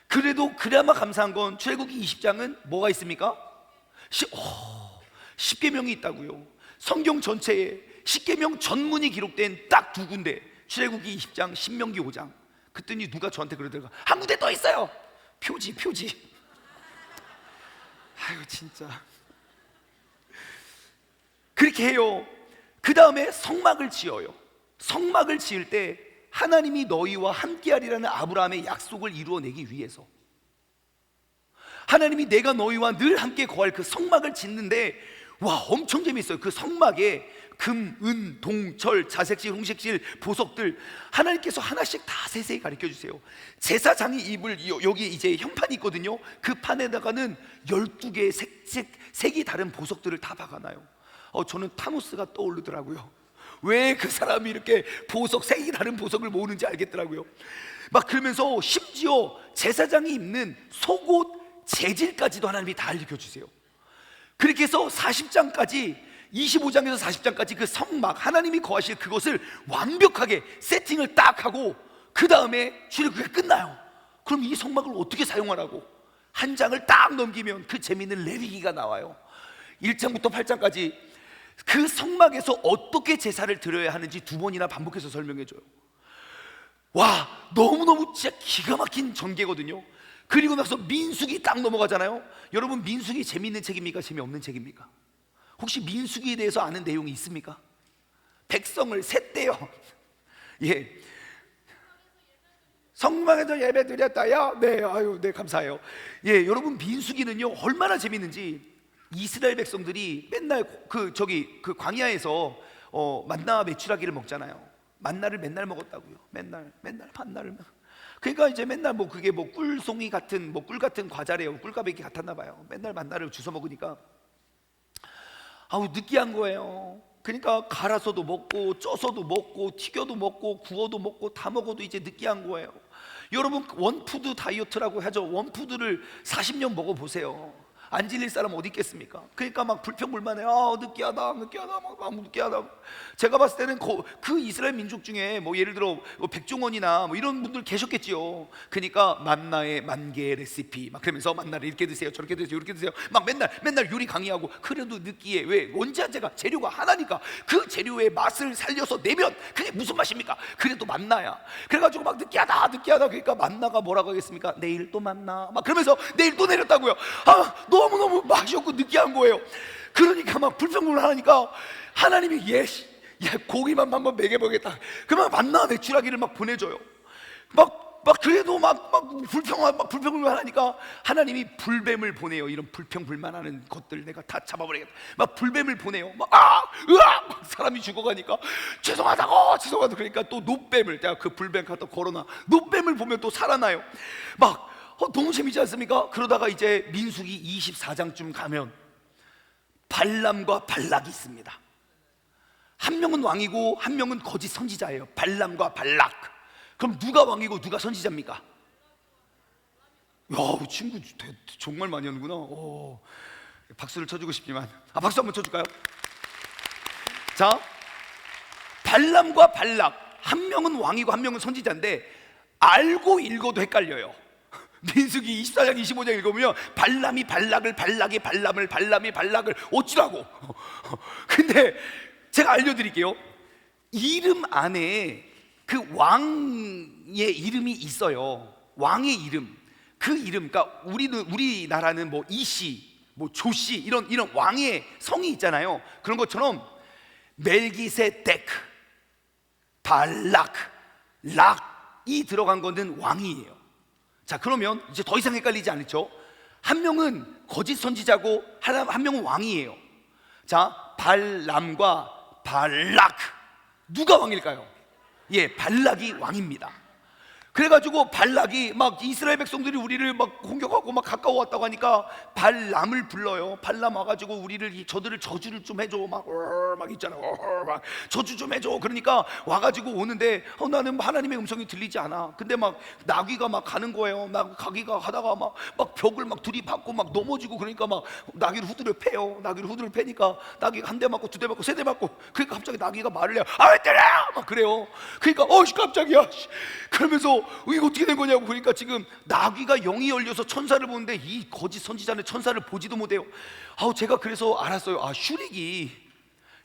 그래도 그나마 감사한 건 출애굽기 20장은 뭐가 있습니까? 10계명이 있다고요. 성경 전체에 10계명 전문이 기록된 딱 2군데 출애굽기 20장, 신명기 5장. 그랬더니 누가 저한테 그러더라고요. 한 군데 더 있어요. 표지. 아유 진짜 그렇게 해요. 그 다음에 성막을 지어요. 성막을 지을 때 하나님이 너희와 함께하리라는 아브라함의 약속을 이루어내기 위해서 하나님이 내가 너희와 늘 함께 거할 그 성막을 짓는데 와 엄청 재밌어요. 그 성막에 금, 은, 동, 철, 자색실, 홍색실, 보석들 하나님께서 하나씩 다 세세히 가르쳐 주세요. 제사장이 입을 여기 이제 현판이 있거든요. 그 판에다가는 12개의 색이 다른 보석들을 다 박아놔요. 저는 타노스가 떠오르더라고요. 왜 그 사람이 이렇게 색이 다른 보석을 모으는지 알겠더라고요. 막 그러면서 심지어 제사장이 입는 속옷 재질까지도 하나님이 다 알려주세요. 그렇게 해서 40장까지 25장에서 40장까지 그 성막 하나님이 거하실 그것을 완벽하게 세팅을 딱 하고 그 다음에 출애굽기가 끝나요. 그럼 이 성막을 어떻게 사용하라고? 한 장을 딱 넘기면 그 재미있는 레위기가 나와요. 1장부터 8장까지 그 성막에서 어떻게 제사를 드려야 하는지 2번이나 반복해서 설명해줘요. 와 너무너무 진짜 기가 막힌 전개거든요. 그리고 나서 민수기 딱 넘어가잖아요. 여러분 민수기 재미있는 책입니까? 재미없는 책입니까? 혹시 민수기에 대해서 아는 내용이 있습니까? 백성을 셌대요. 예, 성막에서 예배 드렸다요. 네, 감사해요. 예, 여러분 민수기는요 얼마나 재밌는지 이스라엘 백성들이 맨날 그 광야에서 만나 메추라기를 먹잖아요. 만나를 맨날 먹었다고요. 맨날 만나를. 그러니까 이제 맨날 그게 꿀송이 같은 꿀 같은 과자래요. 꿀가베기 같았나 봐요. 맨날 만나를 주워 먹으니까 느끼한 거예요. 그러니까 갈아서도 먹고 쪄서도 먹고 튀겨도 먹고 구워도 먹고 다 먹어도 이제 느끼한 거예요. 여러분 원푸드 다이어트라고 하죠. 원푸드를 40년 먹어보세요. 안 질릴 사람 어디 있겠습니까? 그러니까 막 불평불만해. 느끼하다 막 느끼하다. 제가 봤을 때는 그 이스라엘 민족 중에 예를 들어 백종원이나 이런 분들 계셨겠지요. 그러니까 만나의 만개 레시피 막 그러면서 만나를 이렇게 드세요 저렇게 드세요 이렇게 드세요 막 맨날 요리 강의하고 그래도 느끼해. 왜? 원자재가 재료가 하나니까 그 재료의 맛을 살려서 내면 그게 무슨 맛입니까? 그래도 만나야. 그래가지고 막 느끼하다 그러니까 만나가 뭐라고 하겠습니까? 내일 또 만나 막 그러면서 내일 또 내렸다고요. 너무너무 맛이 없고 느끼한 거예요. 그러니까 막 불평불만하니까 하나님이 고기만 한번 먹여보겠다. 그러면 만나 메추라기를 막 보내줘요. 막 그래도 막 불평불만하니까 하나님이 불뱀을 보내요. 이런 불평불만하는 것들 내가 다 잡아버리겠다. 막 불뱀을 보내요. 막 사람이 죽어가니까 죄송하다고 그러니까 또 노뱀을 내가 그 불뱀 갖다 걸어놔. 노뱀을 보면 또 살아나요. 막 너무 재밌지 않습니까? 그러다가 이제 민수기 24장쯤 가면 발람과 발락이 있습니다. 한 명은 왕이고 한 명은 거짓 선지자예요. 발람과 발락. 그럼 누가 왕이고 누가 선지자입니까? 야, 친구 정말 많이 하는구나. 박수를 쳐주고 싶지만 박수 한번 쳐줄까요? 자, 발람과 발락 한 명은 왕이고 한 명은 선지자인데 알고 읽어도 헷갈려요. 민수기 24장 25장 읽으면 발람이 발락을 발락이 발람을 발람이 발락을 어찌라고. 근데 제가 알려드릴게요. 이름 안에 그 왕의 이름이 있어요. 왕의 이름. 그 이름, 그러니까 우리나라는 뭐 이씨, 뭐 조씨 이런 왕의 성이 있잖아요. 그런 것처럼 멜기세덱, 발락, 락이 들어간 거는 왕이에요. 자, 그러면 이제 더 이상 헷갈리지 않죠? 한 명은 거짓 선지자고 한 명은 왕이에요. 자, 발람과 발락, 누가 왕일까요? 예, 발락이 왕입니다. 그래가지고 발락이 막 이스라엘 백성들이 우리를 막 공격하고 막 가까워 왔다고 하니까 발람을 불러요. 발람 와가지고 저들을 저주를 좀 해줘. 막 있잖아요. 막 저주 좀 해줘. 그러니까 와가지고 오는데 나는 하나님의 음성이 들리지 않아. 근데 막 나귀가 막 가는 거예요. 나귀가 가다가 막 벽을 막 들이받고 막 넘어지고, 그러니까 막 나귀를 후드를 패요. 나귀를 후드를 패니까 나귀가 한 대 맞고 두 대 맞고 세 대 맞고, 그러니까 갑자기 나귀가 말을 해요. 아, 왜 때려! 막 그래요. 그러니까 깜짝이야. 그러면서 이거 어떻게 된 거냐고. 그러니까 지금 나귀가 영이 열려서 천사를 보는데 이 거짓 선지자는 천사를 보지도 못해요. 제가 그래서 알았어요.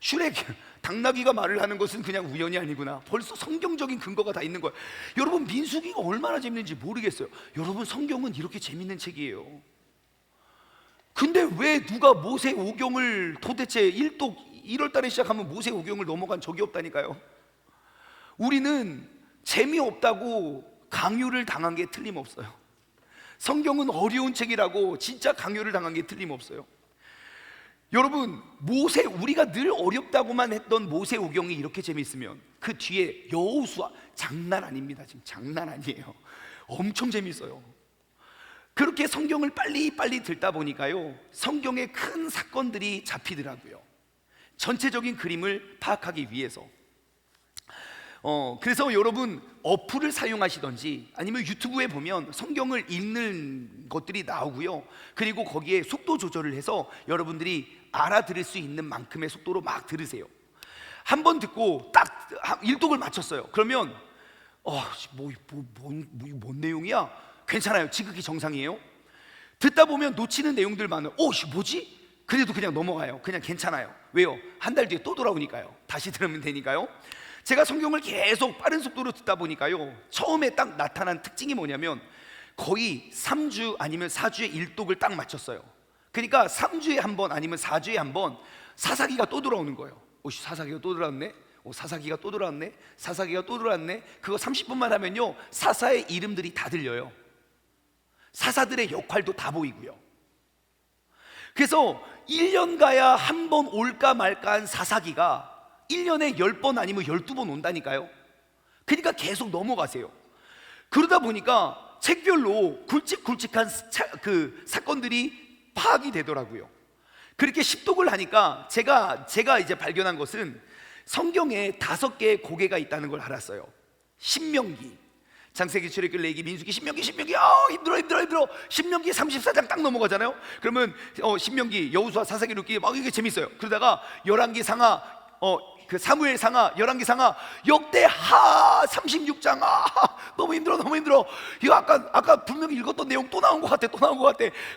슈렉 당나귀가 말을 하는 것은 그냥 우연이 아니구나. 벌써 성경적인 근거가 다 있는 거예요. 여러분, 민수기가 얼마나 재밌는지 모르겠어요. 여러분, 성경은 이렇게 재밌는 책이에요. 근데 왜 누가 모세오경을 도대체 1월 달에 시작하면 모세오경을 넘어간 적이 없다니까요. 우리는 재미없다고 강요를 당한 게 틀림없어요. 성경은 어려운 책이라고 진짜 강요를 당한 게 틀림없어요. 여러분, 우리가 늘 어렵다고만 했던 모세오경이 이렇게 재밌으면 그 뒤에 여호수아, 장난 아닙니다. 지금 장난 아니에요. 엄청 재밌어요. 그렇게 성경을 빨리 듣다 보니까요, 성경의 큰 사건들이 잡히더라고요. 전체적인 그림을 파악하기 위해서. 그래서 여러분, 어플을 사용하시던지 아니면 유튜브에 보면 성경을 읽는 것들이 나오고요. 그리고 거기에 속도 조절을 해서 여러분들이 알아들을 수 있는 만큼의 속도로 막 들으세요. 한 번 듣고 딱 일독을 마쳤어요. 그러면 뭔 내용이야? 괜찮아요. 지극히 정상이에요. 듣다 보면 놓치는 내용들 많아요. 뭐지? 그래도 그냥 넘어가요. 그냥 괜찮아요. 왜요? 한 달 뒤에 또 돌아오니까요. 다시 들으면 되니까요. 제가 성경을 계속 빠른 속도로 듣다 보니까요, 처음에 딱 나타난 특징이 뭐냐면 거의 3주 아니면 4주의 일독을 딱 마쳤어요. 그러니까 3주에 한 번 아니면 4주에 한 번 사사기가 또 돌아오는 거예요. 사사기가 또 돌아왔네. 사사기가 또 돌아왔네. 사사기가 또 돌아왔네. 그거 30분만 하면요, 사사의 이름들이 다 들려요. 사사들의 역할도 다 보이고요. 그래서 1년 가야 한 번 올까 말까 한 사사기가 1년에 10번 아니면 12번 온다니까요. 그러니까 계속 넘어가세요. 그러다 보니까 책별로 굵직굵직한 그 사건들이 파악이 되더라고요. 그렇게 십독을 하니까 제가 이제 발견한 것은 성경에 5개의 고개가 있다는 걸 알았어요. 신명기, 창세기, 출애굽기, 레위기, 민수기, 신명기. 힘들어. 신명기 34장 딱 넘어가잖아요. 그러면 신명기, 여호수아, 사사기, 룻기 막 이게 재밌어요. 그러다가 열왕기, 상하, 그 사무엘 상하, 열왕기 상하, 역대하 36장. 너무 힘들어. 이거 아까 분명히 읽었던 내용 또 나온 것 같아.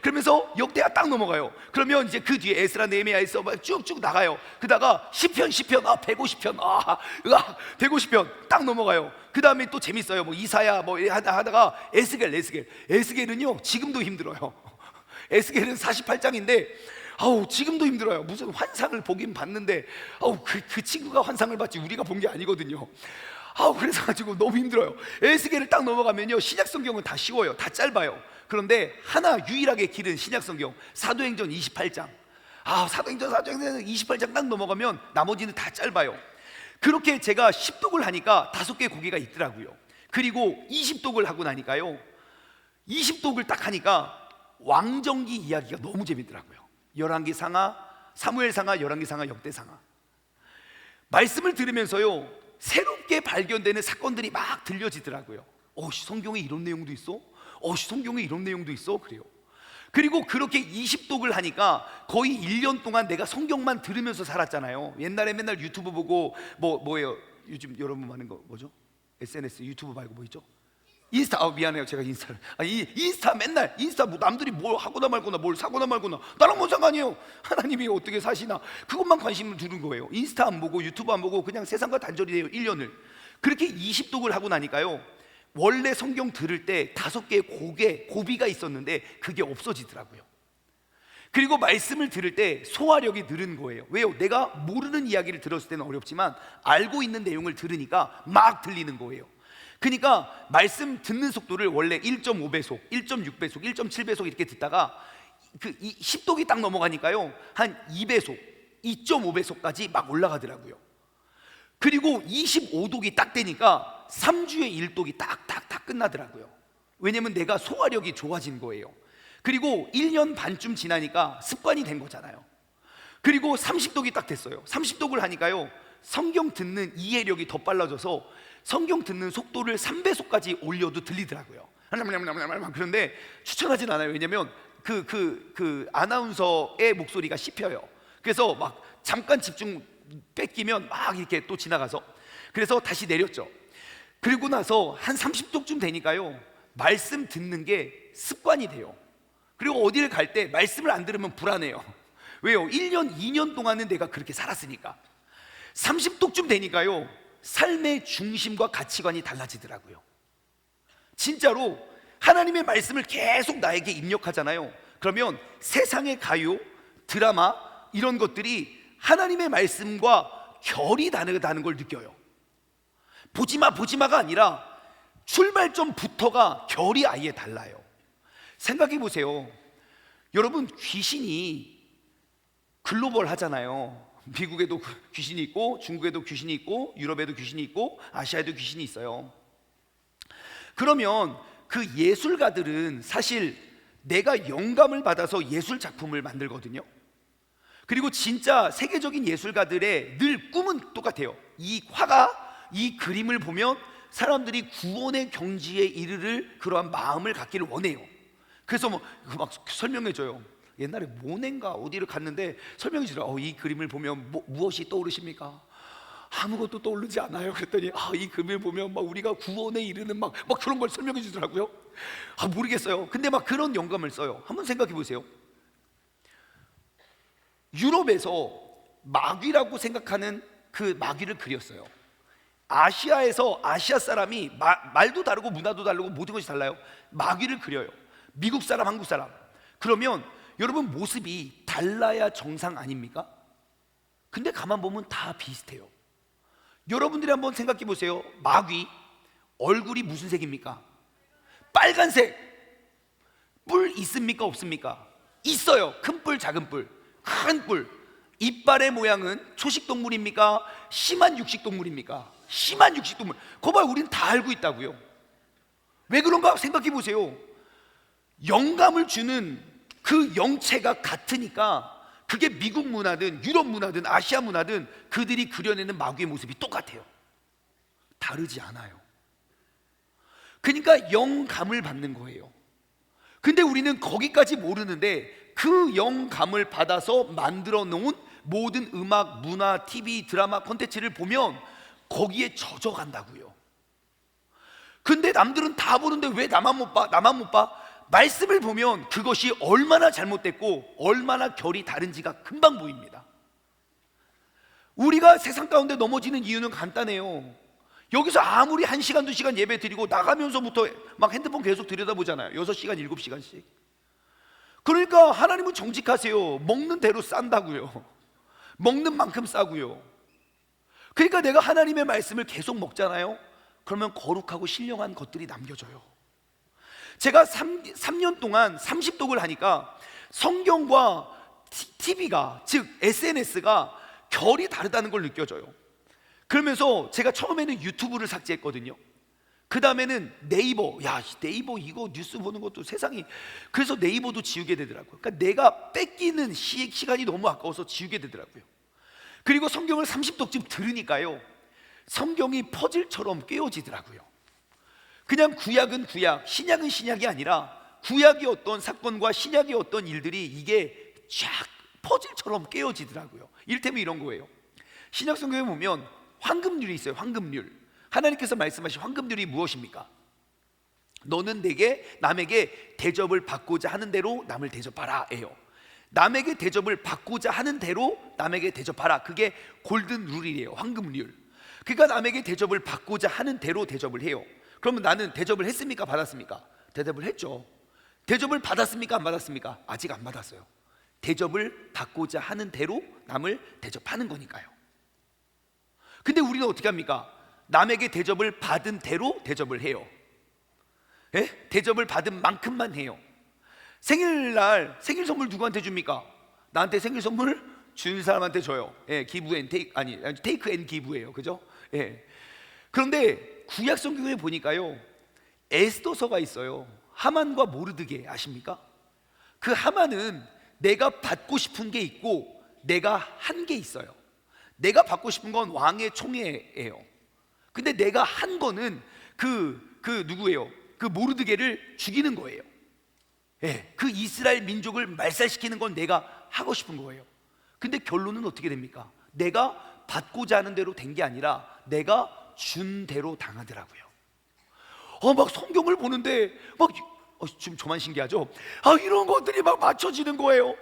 그러면서 역대하 딱 넘어가요. 그러면 이제 그 뒤에 에스라, 느헤미야, 에서 쭉쭉 나가요. 그러다가 시편 150편 150편 딱 넘어가요. 그 다음에 또 재밌어요. 뭐 이사야 하다가 에스겔은요 지금도 힘들어요. 에스겔은 48장인데 지금도 힘들어요. 무슨 환상을 보긴 봤는데 그 친구가 환상을 봤지 우리가 본 게 아니거든요. 그래서 가지고 너무 힘들어요. 에스겔을 딱 넘어가면요, 신약성경은 다 쉬워요. 다 짧아요. 그런데 하나 유일하게 길은 신약성경 사도행전 28장. 사도행전 28장 딱 넘어가면 나머지는 다 짧아요. 그렇게 제가 10독을 하니까 5개의 고개가 있더라고요. 그리고 20독을 하고 나니까요, 20독을 딱 하니까 왕정기 이야기가 너무 재밌더라고요. 열왕기 상하, 사무엘 상하, 열왕기 상하, 역대 상하. 말씀을 들으면서요, 새롭게 발견되는 사건들이 막 들려지더라고요. 성경에 이런 내용도 있어? 성경에 이런 내용도 있어? 그래요. 그리고 그렇게 20독을 하니까 거의 1년 동안 내가 성경만 들으면서 살았잖아요. 옛날에 맨날 유튜브 보고 뭐예요? 요즘 여러분 하는 거 뭐죠? SNS, 유튜브 말고 뭐 있죠? 인스타. 미안해요, 제가 인스타를. 인스타 맨날 뭐 남들이 뭘 하거나 말거나 뭘 사거나 말거나 나랑 뭔 상관이에요. 하나님이 어떻게 사시나 그것만 관심을 두는 거예요. 인스타 안 보고 유튜브 안 보고 그냥 세상과 단절이 돼요, 1년을. 그렇게 20독을 하고 나니까요, 원래 성경 들을 때 5개의 고비가 있었는데 그게 없어지더라고요. 그리고 말씀을 들을 때 소화력이 늘은 거예요. 왜요? 내가 모르는 이야기를 들었을 때는 어렵지만 알고 있는 내용을 들으니까 막 들리는 거예요. 그러니까 말씀 듣는 속도를 원래 1.5배속, 1.6배속, 1.7배속 이렇게 듣다가 이 10독이 딱 넘어가니까요, 한 2배속, 2.5배속까지 막 올라가더라고요. 그리고 25독이 딱 되니까 3주에 1독이 딱딱딱 끝나더라고요. 왜냐면 내가 소화력이 좋아진 거예요. 그리고 1년 반쯤 지나니까 습관이 된 거잖아요. 그리고 30독이 딱 됐어요. 30독을 하니까요, 성경 듣는 이해력이 더 빨라져서 성경 듣는 속도를 3배속까지 올려도 들리더라고요. 그런데 추천하진 않아요. 왜냐면 그 아나운서의 목소리가 씹혀요. 그래서 막 잠깐 집중 뺏기면 막 이렇게 또 지나가서, 그래서 다시 내렸죠. 그리고 나서 한 30독쯤 되니까요, 말씀 듣는 게 습관이 돼요. 그리고 어디를 갈 때 말씀을 안 들으면 불안해요. 왜요? 1년, 2년 동안은 내가 그렇게 살았으니까. 30독쯤 되니까요, 삶의 중심과 가치관이 달라지더라고요. 진짜로 하나님의 말씀을 계속 나에게 입력하잖아요. 그러면 세상의 가요, 드라마 이런 것들이 하나님의 말씀과 결이 다르다는 걸 느껴요. 보지마가 아니라 출발점부터가 결이 아예 달라요. 생각해 보세요. 여러분, 귀신이 글로벌 하잖아요. 미국에도 귀신이 있고, 중국에도 귀신이 있고, 유럽에도 귀신이 있고, 아시아에도 귀신이 있어요. 그러면 그 예술가들은 사실 내가 영감을 받아서 예술 작품을 만들거든요. 그리고 진짜 세계적인 예술가들의 늘 꿈은 똑같아요. 이 화가, 이 그림을 보면 사람들이 구원의 경지에 이르를 그러한 마음을 갖기를 원해요. 그래서 막 설명해줘요. 옛날에 모넨가 어디를 갔는데 설명해주더라. 이 그림을 보면 무엇이 떠오르십니까? 아무것도 떠오르지 않아요. 그랬더니 이 그림을 보면 막 우리가 구원에 이르는 막 그런 걸 설명해 주더라고요. 모르겠어요. 근데 막 그런 영감을 써요. 한번 생각해 보세요. 유럽에서 마귀라고 생각하는 그 마귀를 그렸어요. 아시아에서 아시아 사람이 말도 다르고 문화도 다르고 모든 것이 달라요. 마귀를 그려요. 미국 사람, 한국 사람. 그러면 여러분, 모습이 달라야 정상 아닙니까? 근데 가만 보면 다 비슷해요. 여러분들이 한번 생각해 보세요. 마귀 얼굴이 무슨 색입니까? 빨간색. 뿔 있습니까? 없습니까? 있어요. 큰 뿔, 작은 뿔. 큰 뿔. 이빨의 모양은 초식동물입니까? 심한 육식동물입니까? 심한 육식동물. 그거 봐요. 우리는 다 알고 있다고요. 왜 그런가 생각해 보세요. 영감을 주는 그 영체가 같으니까, 그게 미국 문화든 유럽 문화든 아시아 문화든 그들이 그려내는 마귀의 모습이 똑같아요. 다르지 않아요. 그러니까 영감을 받는 거예요. 근데 우리는 거기까지 모르는데 그 영감을 받아서 만들어 놓은 모든 음악, 문화, TV, 드라마 콘텐츠를 보면 거기에 젖어간다고요. 근데 남들은 다 보는데 왜 나만 못 봐? 나만 못 봐? 말씀을 보면 그것이 얼마나 잘못됐고 얼마나 결이 다른지가 금방 보입니다. 우리가 세상 가운데 넘어지는 이유는 간단해요. 여기서 아무리 1시간, 2시간 예배 드리고 나가면서부터 막 핸드폰 계속 들여다보잖아요. 6시간, 7시간씩. 그러니까 하나님은 정직하세요. 먹는 대로 싼다고요. 먹는 만큼 싸고요. 그러니까 내가 하나님의 말씀을 계속 먹잖아요. 그러면 거룩하고 신령한 것들이 남겨져요. 제가 3년 동안 30독을 하니까 성경과 TV가, 즉 SNS가 결이 다르다는 걸 느껴져요. 그러면서 제가 처음에는 유튜브를 삭제했거든요. 그 다음에는 네이버. 네이버 이거 뉴스 보는 것도 세상이. 그래서 네이버도 지우게 되더라고요. 그러니까 내가 뺏기는 시간이 너무 아까워서 지우게 되더라고요. 그리고 성경을 30독쯤 들으니까요, 성경이 퍼즐처럼 꿰어지더라고요. 그냥 구약은 구약, 신약은 신약이 아니라 구약의 어떤 사건과 신약의 어떤 일들이 이게 쫙 퍼즐처럼 꿰어지더라고요. 이를테면 이런 거예요. 신약 성경에 보면 황금률이 있어요. 황금률. 하나님께서 말씀하신 황금률이 무엇입니까? 너는 남에게 대접을 받고자 하는 대로 남을 대접하라 예요. 남에게 대접을 받고자 하는 대로 남에게 대접하라. 그게 골든 룰이에요. 황금률. 그러니까 남에게 대접을 받고자 하는 대로 대접을 해요. 그러면 나는 대접을 했습니까? 받았습니까? 대접을 했죠. 대접을 받았습니까? 안 받았습니까? 아직 안 받았어요. 대접을 받고자 하는 대로 남을 대접하는 거니까요. 근데 우리는 어떻게 합니까? 남에게 대접을 받은 대로 대접을 해요. 예? 대접을 받은 만큼만 해요. 생일날 생일 선물 누구한테 줍니까? 나한테 생일 선물 준 사람한테 줘요. 예, 기브 앤 테이크, 아니 테이크 앤 기브예요. 그죠? 예. 그런데 구약 성경에 보니까요, 에스더서가 있어요. 하만과 모르드게 아십니까? 그 하만은 내가 받고 싶은 게 있고 내가 한 게 있어요. 내가 받고 싶은 건 왕의 총애예요. 근데 내가 한 거는 그 누구예요? 그 모르드게를 죽이는 거예요. 예, 그 이스라엘 민족을 말살시키는 건 내가 하고 싶은 거예요. 근데 결론은 어떻게 됩니까? 내가 받고자 하는 대로 된 게 아니라 내가 준 대로 당하더라고요. 막 성경을 보는데 막 좀 저만 신기하죠? 이런 것들이 막 맞춰지는 거예요.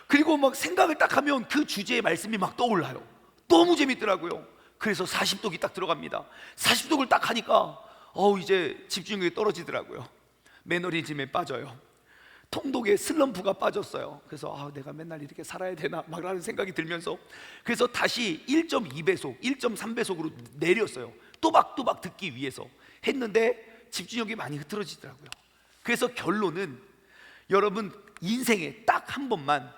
그리고 막 생각을 딱 하면 그 주제의 말씀이 막 떠올라요. 너무 재밌더라고요. 그래서 40독이 딱 들어갑니다. 40독을 딱 하니까 이제 집중력이 떨어지더라고요. 매너리즘에 빠져요. 통독에 슬럼프가 빠졌어요. 그래서 내가 맨날 이렇게 살아야 되나 막 라는 생각이 들면서, 그래서 다시 1.2배속, 1.3배속으로 내렸어요. 또박또박 듣기 위해서 했는데 집중력이 많이 흐트러지더라고요. 그래서 결론은 여러분 인생에 딱 한 번만,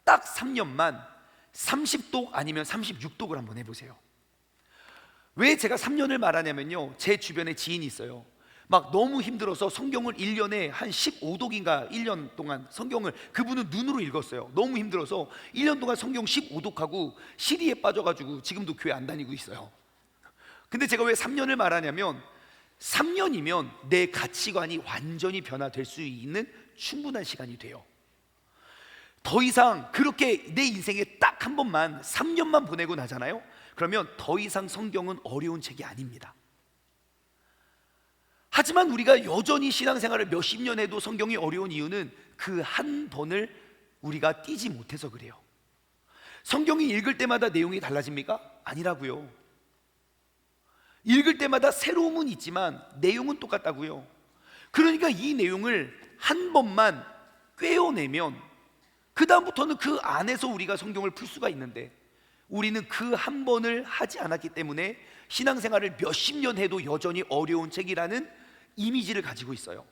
딱 3년만 30독 아니면 36독을 한번 해보세요. 왜 제가 3년을 말하냐면요, 제 주변에 지인이 있어요. 막 너무 힘들어서 성경을 1년에 한 15독인가 1년 동안 성경을, 그분은 눈으로 읽었어요. 너무 힘들어서 1년 동안 성경 15독하고 시리에 빠져가지고 지금도 교회 안 다니고 있어요. 근데 제가 왜 3년을 말하냐면 3년이면 내 가치관이 완전히 변화될 수 있는 충분한 시간이 돼요. 더 이상 그렇게 내 인생에 딱 한 번만 3년만 보내고 나잖아요. 그러면 더 이상 성경은 어려운 책이 아닙니다. 하지만 우리가 여전히 신앙생활을 몇십 년 해도 성경이 어려운 이유는 그 한 번을 우리가 띄지 못해서 그래요. 성경이 읽을 때마다 내용이 달라집니까? 아니라고요. 읽을 때마다 새로움은 있지만 내용은 똑같다고요. 그러니까 이 내용을 한 번만 꿰어내면 그 다음부터는 그 안에서 우리가 성경을 풀 수가 있는데, 우리는 그 한 번을 하지 않았기 때문에 신앙생활을 몇십 년 해도 여전히 어려운 책이라는 이미지를 가지고 있어요.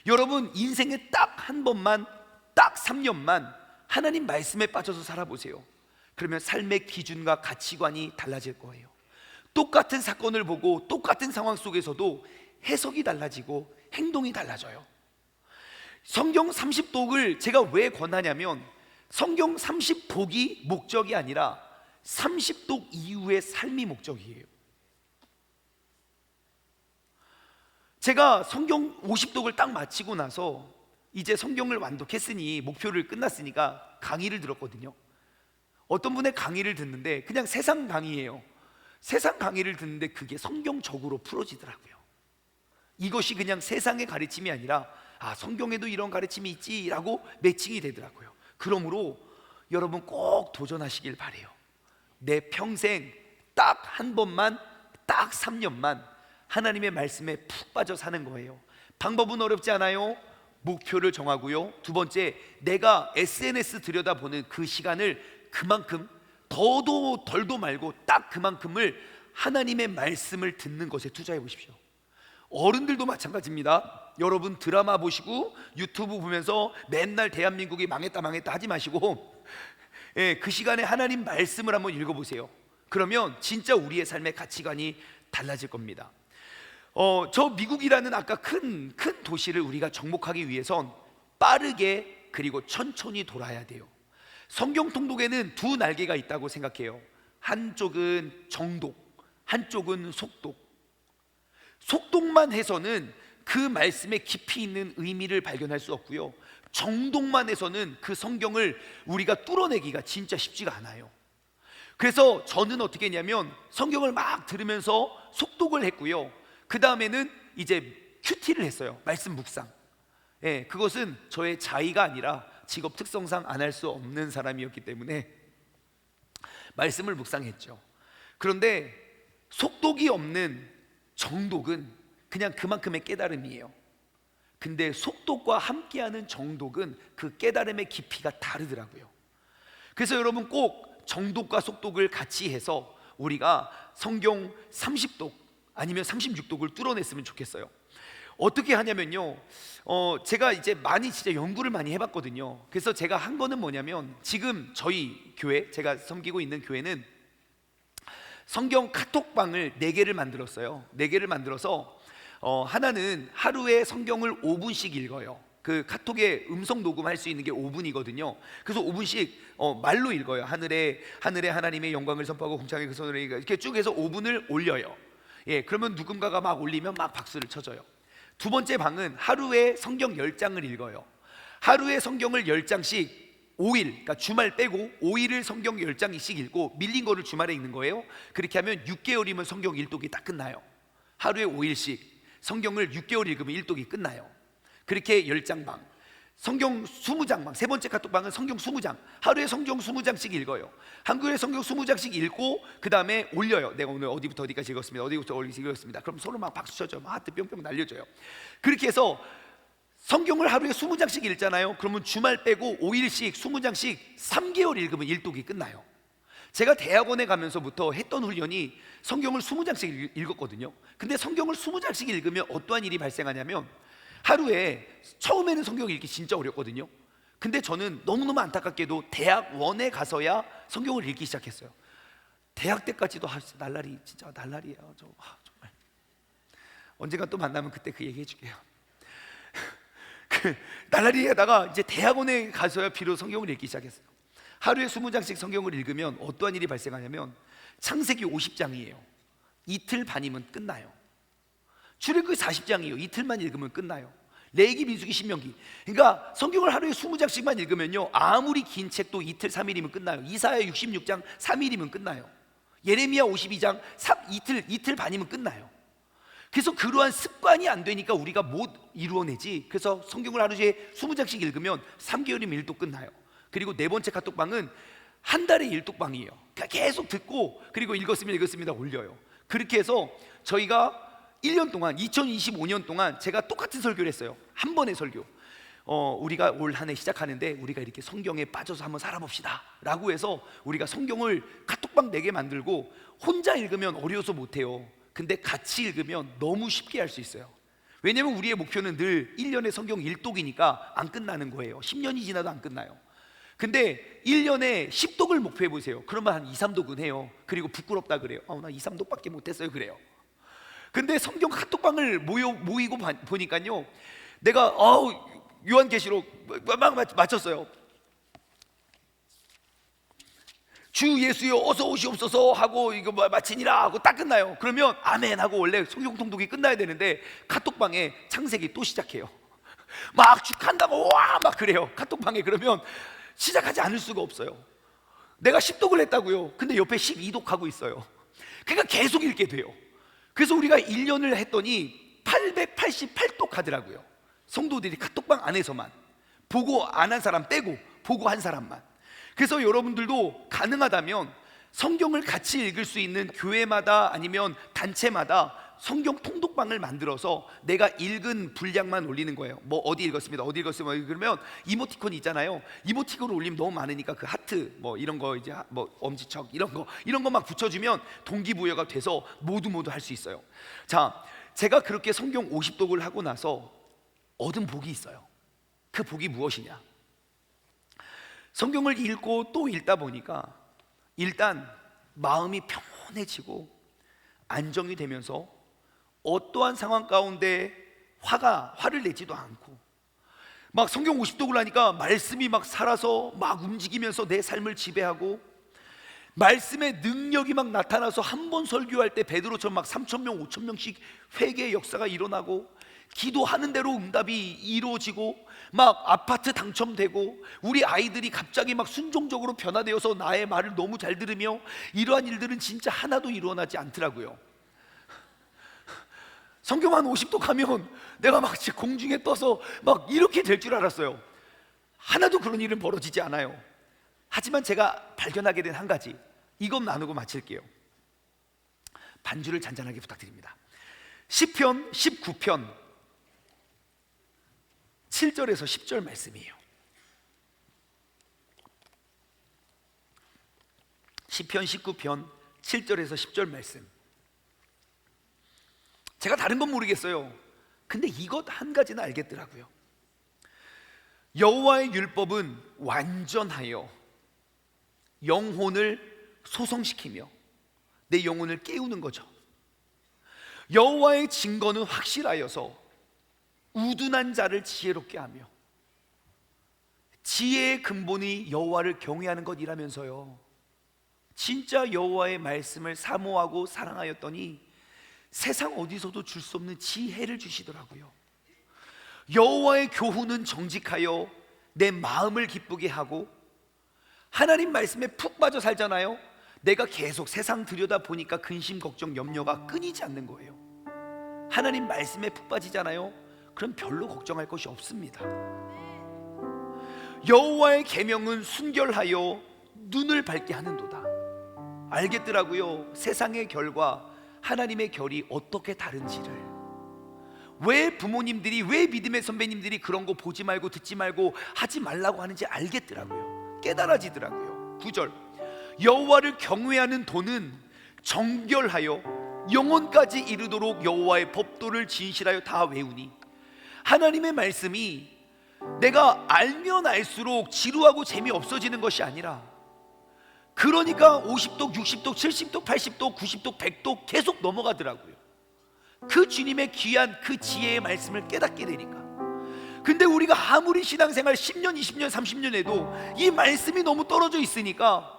여러분 인생에 딱 한 번만, 딱 3년만 하나님 말씀에 빠져서 살아보세요. 그러면 삶의 기준과 가치관이 달라질 거예요. 똑같은 사건을 보고 똑같은 상황 속에서도 해석이 달라지고 행동이 달라져요. 성경 30독을 제가 왜 권하냐면, 성경 30독이 목적이 아니라 30독 이후의 삶이 목적이에요. 제가 성경 50독을 딱 마치고 나서 이제 성경을 완독했으니, 목표를 끝났으니까 강의를 들었거든요. 어떤 분의 강의를 듣는데 그냥 세상 강의예요. 세상 강의를 듣는데 그게 성경적으로 풀어지더라고요. 이것이 그냥 세상의 가르침이 아니라 성경에도 이런 가르침이 있지라고 매칭이 되더라고요. 그러므로 여러분 꼭 도전하시길 바래요. 내 평생 딱 한 번만, 딱 3년만 하나님의 말씀에 푹 빠져 사는 거예요. 방법은 어렵지 않아요. 목표를 정하고요. 두 번째, 내가 SNS 들여다보는 그 시간을 그만큼, 더도 덜도 말고 딱 그만큼을 하나님의 말씀을 듣는 것에 투자해 보십시오. 어른들도 마찬가지입니다. 여러분 드라마 보시고 유튜브 보면서 맨날 대한민국이 망했다 하지 마시고, 그 시간에 하나님 말씀을 한번 읽어보세요. 그러면 진짜 우리의 삶의 가치관이 달라질 겁니다. 저 미국이라는 아까 큰 도시를 우리가 정복하기 위해선 빠르게 그리고 천천히 돌아야 돼요. 성경 통독에는 두 날개가 있다고 생각해요. 한쪽은 정독, 한쪽은 속독. 속독만 해서는 그 말씀에 깊이 있는 의미를 발견할 수 없고요, 정독만 해서는 그 성경을 우리가 뚫어내기가 진짜 쉽지가 않아요. 그래서 저는 어떻게 했냐면 성경을 막 들으면서 속독을 했고요, 그 다음에는 이제 큐티를 했어요. 말씀 묵상. 그것은 저의 자의가 아니라 직업 특성상 안 할 수 없는 사람이었기 때문에 말씀을 묵상했죠. 그런데 속독이 없는 정독은 그냥 그만큼의 깨달음이에요. 근데 속독과 함께하는 정독은 그 깨달음의 깊이가 다르더라고요. 그래서 여러분 꼭 정독과 속독을 같이 해서 우리가 성경 30독 아니면 36독을 뚫어냈으면 좋겠어요. 어떻게 하냐면요, 제가 이제 많이 진짜 연구를 많이 해봤거든요. 그래서 제가 한 거는 뭐냐면, 지금 저희 교회, 제가 섬기고 있는 교회는 성경 카톡방을 4개를 만들었어요. 4개를 만들어서 하나는 하루에 성경을 5분씩 읽어요. 그 카톡에 음성 녹음할 수 있는 게 5분이거든요. 그래서 5분씩 말로 읽어요. 하늘에 하나님의 영광을 선포하고 공창의 그 손을 이렇게 쭉 해서 5분을 올려요. 예, 그러면 누군가가 막 올리면 막 박수를 쳐줘요. 두 번째 방은 하루에 성경 10장을 읽어요. 하루에 성경을 10장씩 5일, 그러니까 주말 빼고 5일을 성경 10장씩 읽고 밀린 거를 주말에 읽는 거예요. 그렇게 하면 6개월이면 성경 1독이 딱 끝나요. 하루에 5일씩 성경을 6개월 읽으면 1독이 끝나요. 그렇게 10장 방, 성경 20장 방, 세 번째 카톡방은 성경 20장, 하루에 성경 20장씩 읽어요. 한국에 성경 20장씩 읽고 그 다음에 올려요. 내가 오늘 어디부터 어디까지 읽었습니다, 어디부터 어디까지 읽었습니다. 그럼 서로 막 박수 쳐줘요. 막 하트 뿅뿅 날려줘요. 그렇게 해서 성경을 하루에 20장씩 읽잖아요. 그러면 주말 빼고 5일씩 20장씩 3개월 읽으면 1독이 끝나요. 제가 대학원에 가면서부터 했던 훈련이 성경을 20장씩 읽었거든요. 근데 성경을 20장씩 읽으면 어떠한 일이 발생하냐면, 하루에 처음에는 성경 읽기 진짜 어렵거든요. 근데 저는 너무너무 안타깝게도 대학 1에 가서야 성경을 읽기 시작했어요. 대학 때까지도 날라리, 진짜 날라리예요. 정말 언젠가 또 만나면 그때 그 얘기 해줄게요. 그 날라리 하다가 이제 대학원에 가서야 비로소 성경을 읽기 시작했어요. 하루에 20장씩 성경을 읽으면 어떠한 일이 발생하냐면, 창세기 50장이에요. 이틀 반이면 끝나요. 출애굽기 40장이에요. 이틀만 읽으면 끝나요. 레위기, 민수기, 신명기. 그러니까 성경을 하루에 20장씩만 읽으면요, 아무리 긴 책도 이틀 3일이면 끝나요. 이사야 66장 3일이면 끝나요. 예레미야 52장 이틀 반이면 끝나요. 그래서 그러한 습관이 안 되니까 우리가 못 이루어내지. 그래서 성경을 하루에 20장씩 읽으면 3개월이면 1독 끝나요. 그리고 네 번째 카톡방은 한 달에 1독방이에요. 그러니까 계속 듣고 그리고 읽었습니다 올려요. 그렇게 해서 저희가 1년 동안, 2025년 동안 제가 똑같은 설교를 했어요. 한 번의 설교. 우리가 올 한 해 시작하는데 우리가 이렇게 성경에 빠져서 한번 살아봅시다 라고 해서 우리가 성경을 카톡방 4개 만들고, 혼자 읽으면 어려워서 못해요. 근데 같이 읽으면 너무 쉽게 할 수 있어요. 왜냐면 우리의 목표는 늘 1년에 성경 1독이니까 안 끝나는 거예요. 10년이 지나도 안 끝나요. 근데 1년에 10독을 목표해 보세요. 그러면 한 2, 3독은 해요. 그리고 부끄럽다 그래요. 나 2, 3독밖에 못했어요 그래요. 근데 성경 카톡방을 모이고 보니까요, 내가 요한계시록 막 맞췄어요. 주 예수여 어서 오시옵소서 하고 이거 마치니라 하고 딱 끝나요. 그러면 아멘 하고 원래 성경 통독이 끝나야 되는데 카톡방에 창세기 또 시작해요. 막 축한다고 와 막 그래요. 카톡방에. 그러면 시작하지 않을 수가 없어요. 내가 10독을 했다고요. 근데 옆에 12독 하고 있어요. 그러니까 계속 읽게 돼요. 그래서 우리가 1년을 했더니 888독 하더라고요. 성도들이 카톡방 안에서만, 보고 안 한 사람 빼고 보고 한 사람만. 그래서 여러분들도 가능하다면 성경을 같이 읽을 수 있는 교회마다 아니면 단체마다 성경 통독방을 만들어서 내가 읽은 분량만 올리는 거예요. 뭐 어디 읽었습니다, 어디 읽었습니다. 그러면 이모티콘 있잖아요. 이모티콘을 올리면 너무 많으니까 그 하트 뭐 이런 거, 이제 뭐 엄지척 이런 거 막 붙여주면 동기부여가 돼서 모두 할 수 있어요. 자, 제가 그렇게 성경 50독을 하고 나서 얻은 복이 있어요. 그 복이 무엇이냐? 성경을 읽고 또 읽다 보니까 일단 마음이 평온해지고 안정이 되면서 어떠한 상황 가운데 화를 내지도 않고, 막 성경 50독을 하니까 말씀이 막 살아서 막 움직이면서 내 삶을 지배하고, 말씀의 능력이 막 나타나서 한 번 설교할 때 베드로처럼 막 3,000명 5,000명씩 회개의 역사가 일어나고, 기도하는 대로 응답이 이루어지고, 막 아파트 당첨되고, 우리 아이들이 갑자기 막 순종적으로 변화되어서 나의 말을 너무 잘 들으며, 이러한 일들은 진짜 하나도 일어나지 않더라고요. 성경 한 50독 하면 내가 막 공중에 떠서 막 이렇게 될 줄 알았어요. 하나도 그런 일은 벌어지지 않아요. 하지만 제가 발견하게 된 한 가지, 이것 나누고 마칠게요. 반주를 잔잔하게 부탁드립니다. 시편 19편 7절에서 10절 말씀이에요. 시편 19편 7절에서 10절 말씀. 제가 다른 건 모르겠어요. 근데 이것 한 가지는 알겠더라고요. 여호와의 율법은 완전하여 영혼을 소성시키며 내 영혼을 깨우는 거죠. 여호와의 증거는 확실하여서 우둔한 자를 지혜롭게 하며 지혜의 근본이 여호와를 경외하는 것이라면서요. 진짜 여호와의 말씀을 사모하고 사랑하였더니 세상 어디서도 줄 수 없는 지혜를 주시더라고요. 여호와의 교훈은 정직하여 내 마음을 기쁘게 하고, 하나님 말씀에 푹 빠져 살잖아요. 내가 계속 세상 들여다 보니까 근심, 걱정, 염려가 끊이지 않는 거예요. 하나님 말씀에 푹 빠지잖아요. 그럼 별로 걱정할 것이 없습니다. 여호와의 계명은 순결하여 눈을 밝게 하는도다. 알겠더라고요. 세상의 결과 하나님의 결이 어떻게 다른지를. 왜 부모님들이, 왜 믿음의 선배님들이 그런 거 보지 말고 듣지 말고 하지 말라고 하는지 알겠더라고요. 깨달아지더라고요. 9절, 여호와를 경외하는 도는 정결하여 영혼까지 이르도록 여호와의 법도를 진실하여 다 외우니. 하나님의 말씀이 내가 알면 알수록 지루하고 재미없어지는 것이 아니라, 그러니까 50독, 60독, 70독, 80독, 90독, 100독 계속 넘어가더라고요. 그 주님의 귀한 그 지혜의 말씀을 깨닫게 되니까. 근데 우리가 아무리 신앙생활 10년, 20년, 30년 해도 이 말씀이 너무 떨어져 있으니까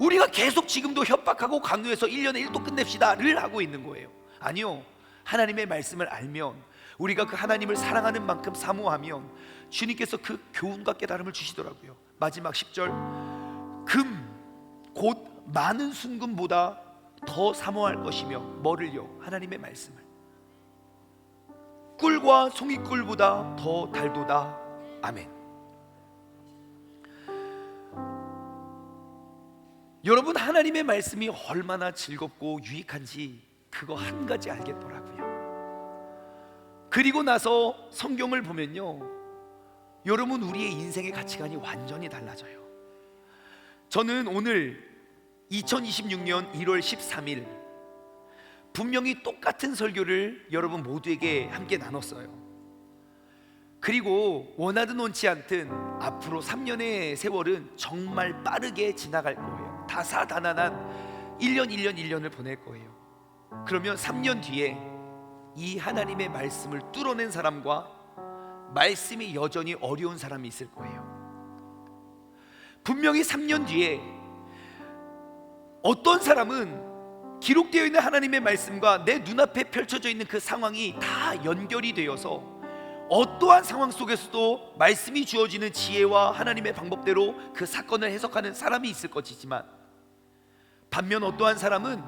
우리가 계속 지금도 협박하고 강요해서 1년에 1독 끝냅시다를 하고 있는 거예요. 아니요, 하나님의 말씀을 알면, 우리가 그 하나님을 사랑하는 만큼 사모하면 주님께서 그 교훈과 깨달음을 주시더라고요. 마지막 10절, 금 곧 많은 순금보다 더 사모할 것이며, 뭐를요? 하나님의 말씀을. 꿀과 송이꿀보다 더 달도다. 아멘. 여러분, 하나님의 말씀이 얼마나 즐겁고 유익한지 그거 한 가지 알겠더라고요. 그리고 나서 성경을 보면요, 여러분, 우리의 인생의 가치관이 완전히 달라져요. 저는 오늘 2026년 1월 13일 분명히 똑같은 설교를 여러분 모두에게 함께 나눴어요. 그리고 원하든 원치 않든 앞으로 3년의 세월은 정말 빠르게 지나갈 거예요. 다사다난한 1년을 보낼 거예요. 그러면 3년 뒤에 이 하나님의 말씀을 뚫어낸 사람과 말씀이 여전히 어려운 사람이 있을 거예요. 분명히 3년 뒤에 어떤 사람은 기록되어 있는 하나님의 말씀과 내 눈앞에 펼쳐져 있는 그 상황이 다 연결이 되어서 어떠한 상황 속에서도 말씀이 주어지는 지혜와 하나님의 방법대로 그 사건을 해석하는 사람이 있을 것이지만, 반면 어떠한 사람은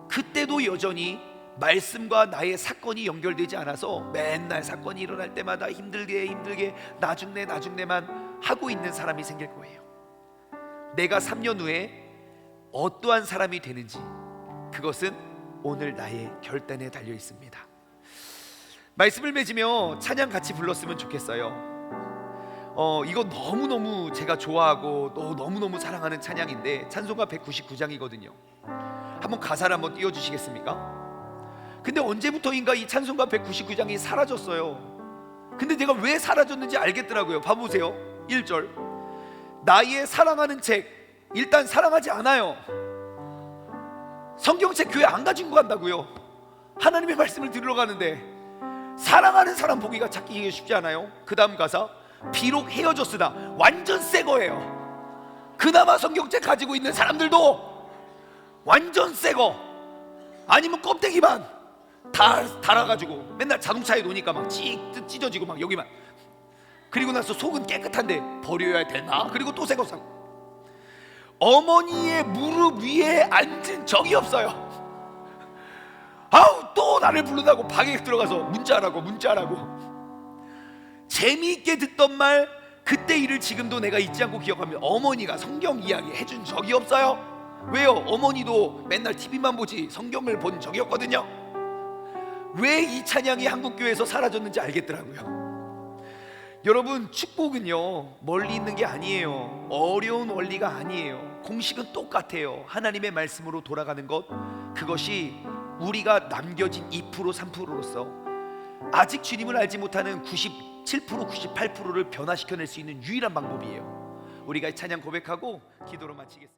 그때도 여전히 말씀과 나의 사건이 연결되지 않아서 맨날 사건이 일어날 때마다 힘들게 나중내만 하고 있는 사람이 생길 거예요. 내가 3년 후에 어떠한 사람이 되는지, 그것은 오늘 나의 결단에 달려 있습니다. 말씀을 맺으며 찬양 같이 불렀으면 좋겠어요. 이거 너무너무 제가 좋아하고 또 너무너무 사랑하는 찬양인데 찬송가 199장이거든요. 한번 가사를 한번 띄워주시겠습니까? 근데 언제부터인가 이 찬송가 199장이 사라졌어요. 근데 내가 왜 사라졌는지 알겠더라고요. 봐보세요. 1절, 나의 사랑하는 책, 일단 사랑하지 않아요. 성경책 교회 안 가지고 간다고요. 하나님의 말씀을 들으러 가는데 사랑하는 사람 보기가 찾기 쉽지 않아요. 그 다음 가사, 비록 헤어졌으나 완전 새 거예요. 그나마 성경책 가지고 있는 사람들도 완전 새 거, 아니면 껍데기만 달아가지고 맨날 자동차에 놓으니까 막 찢어지고 막 여기만. 그리고 나서 속은 깨끗한데 버려야 되나? 그리고 또 새 거 사고. 어머니의 무릎 위에 앉은 적이 없어요. 아우, 또 나를 부른다고 방에 들어가서 문자라고. 재미있게 듣던 말, 그때 일을 지금도 내가 잊지 않고 기억하며 어머니가 성경 이야기 해준 적이 없어요. 왜요? 어머니도 맨날 TV만 보지 성경을 본 적이 없거든요. 왜 이 찬양이 한국교회에서 사라졌는지 알겠더라고요. 여러분, 축복은요 멀리 있는 게 아니에요. 어려운 원리가 아니에요. 공식은 똑같아요. 하나님의 말씀으로 돌아가는 것, 그것이 우리가 남겨진 2% 3%로서 아직 주님을 알지 못하는 97% 98%를 변화시켜낼 수 있는 유일한 방법이에요. 우리가 찬양 고백하고 기도로 마치겠습니다.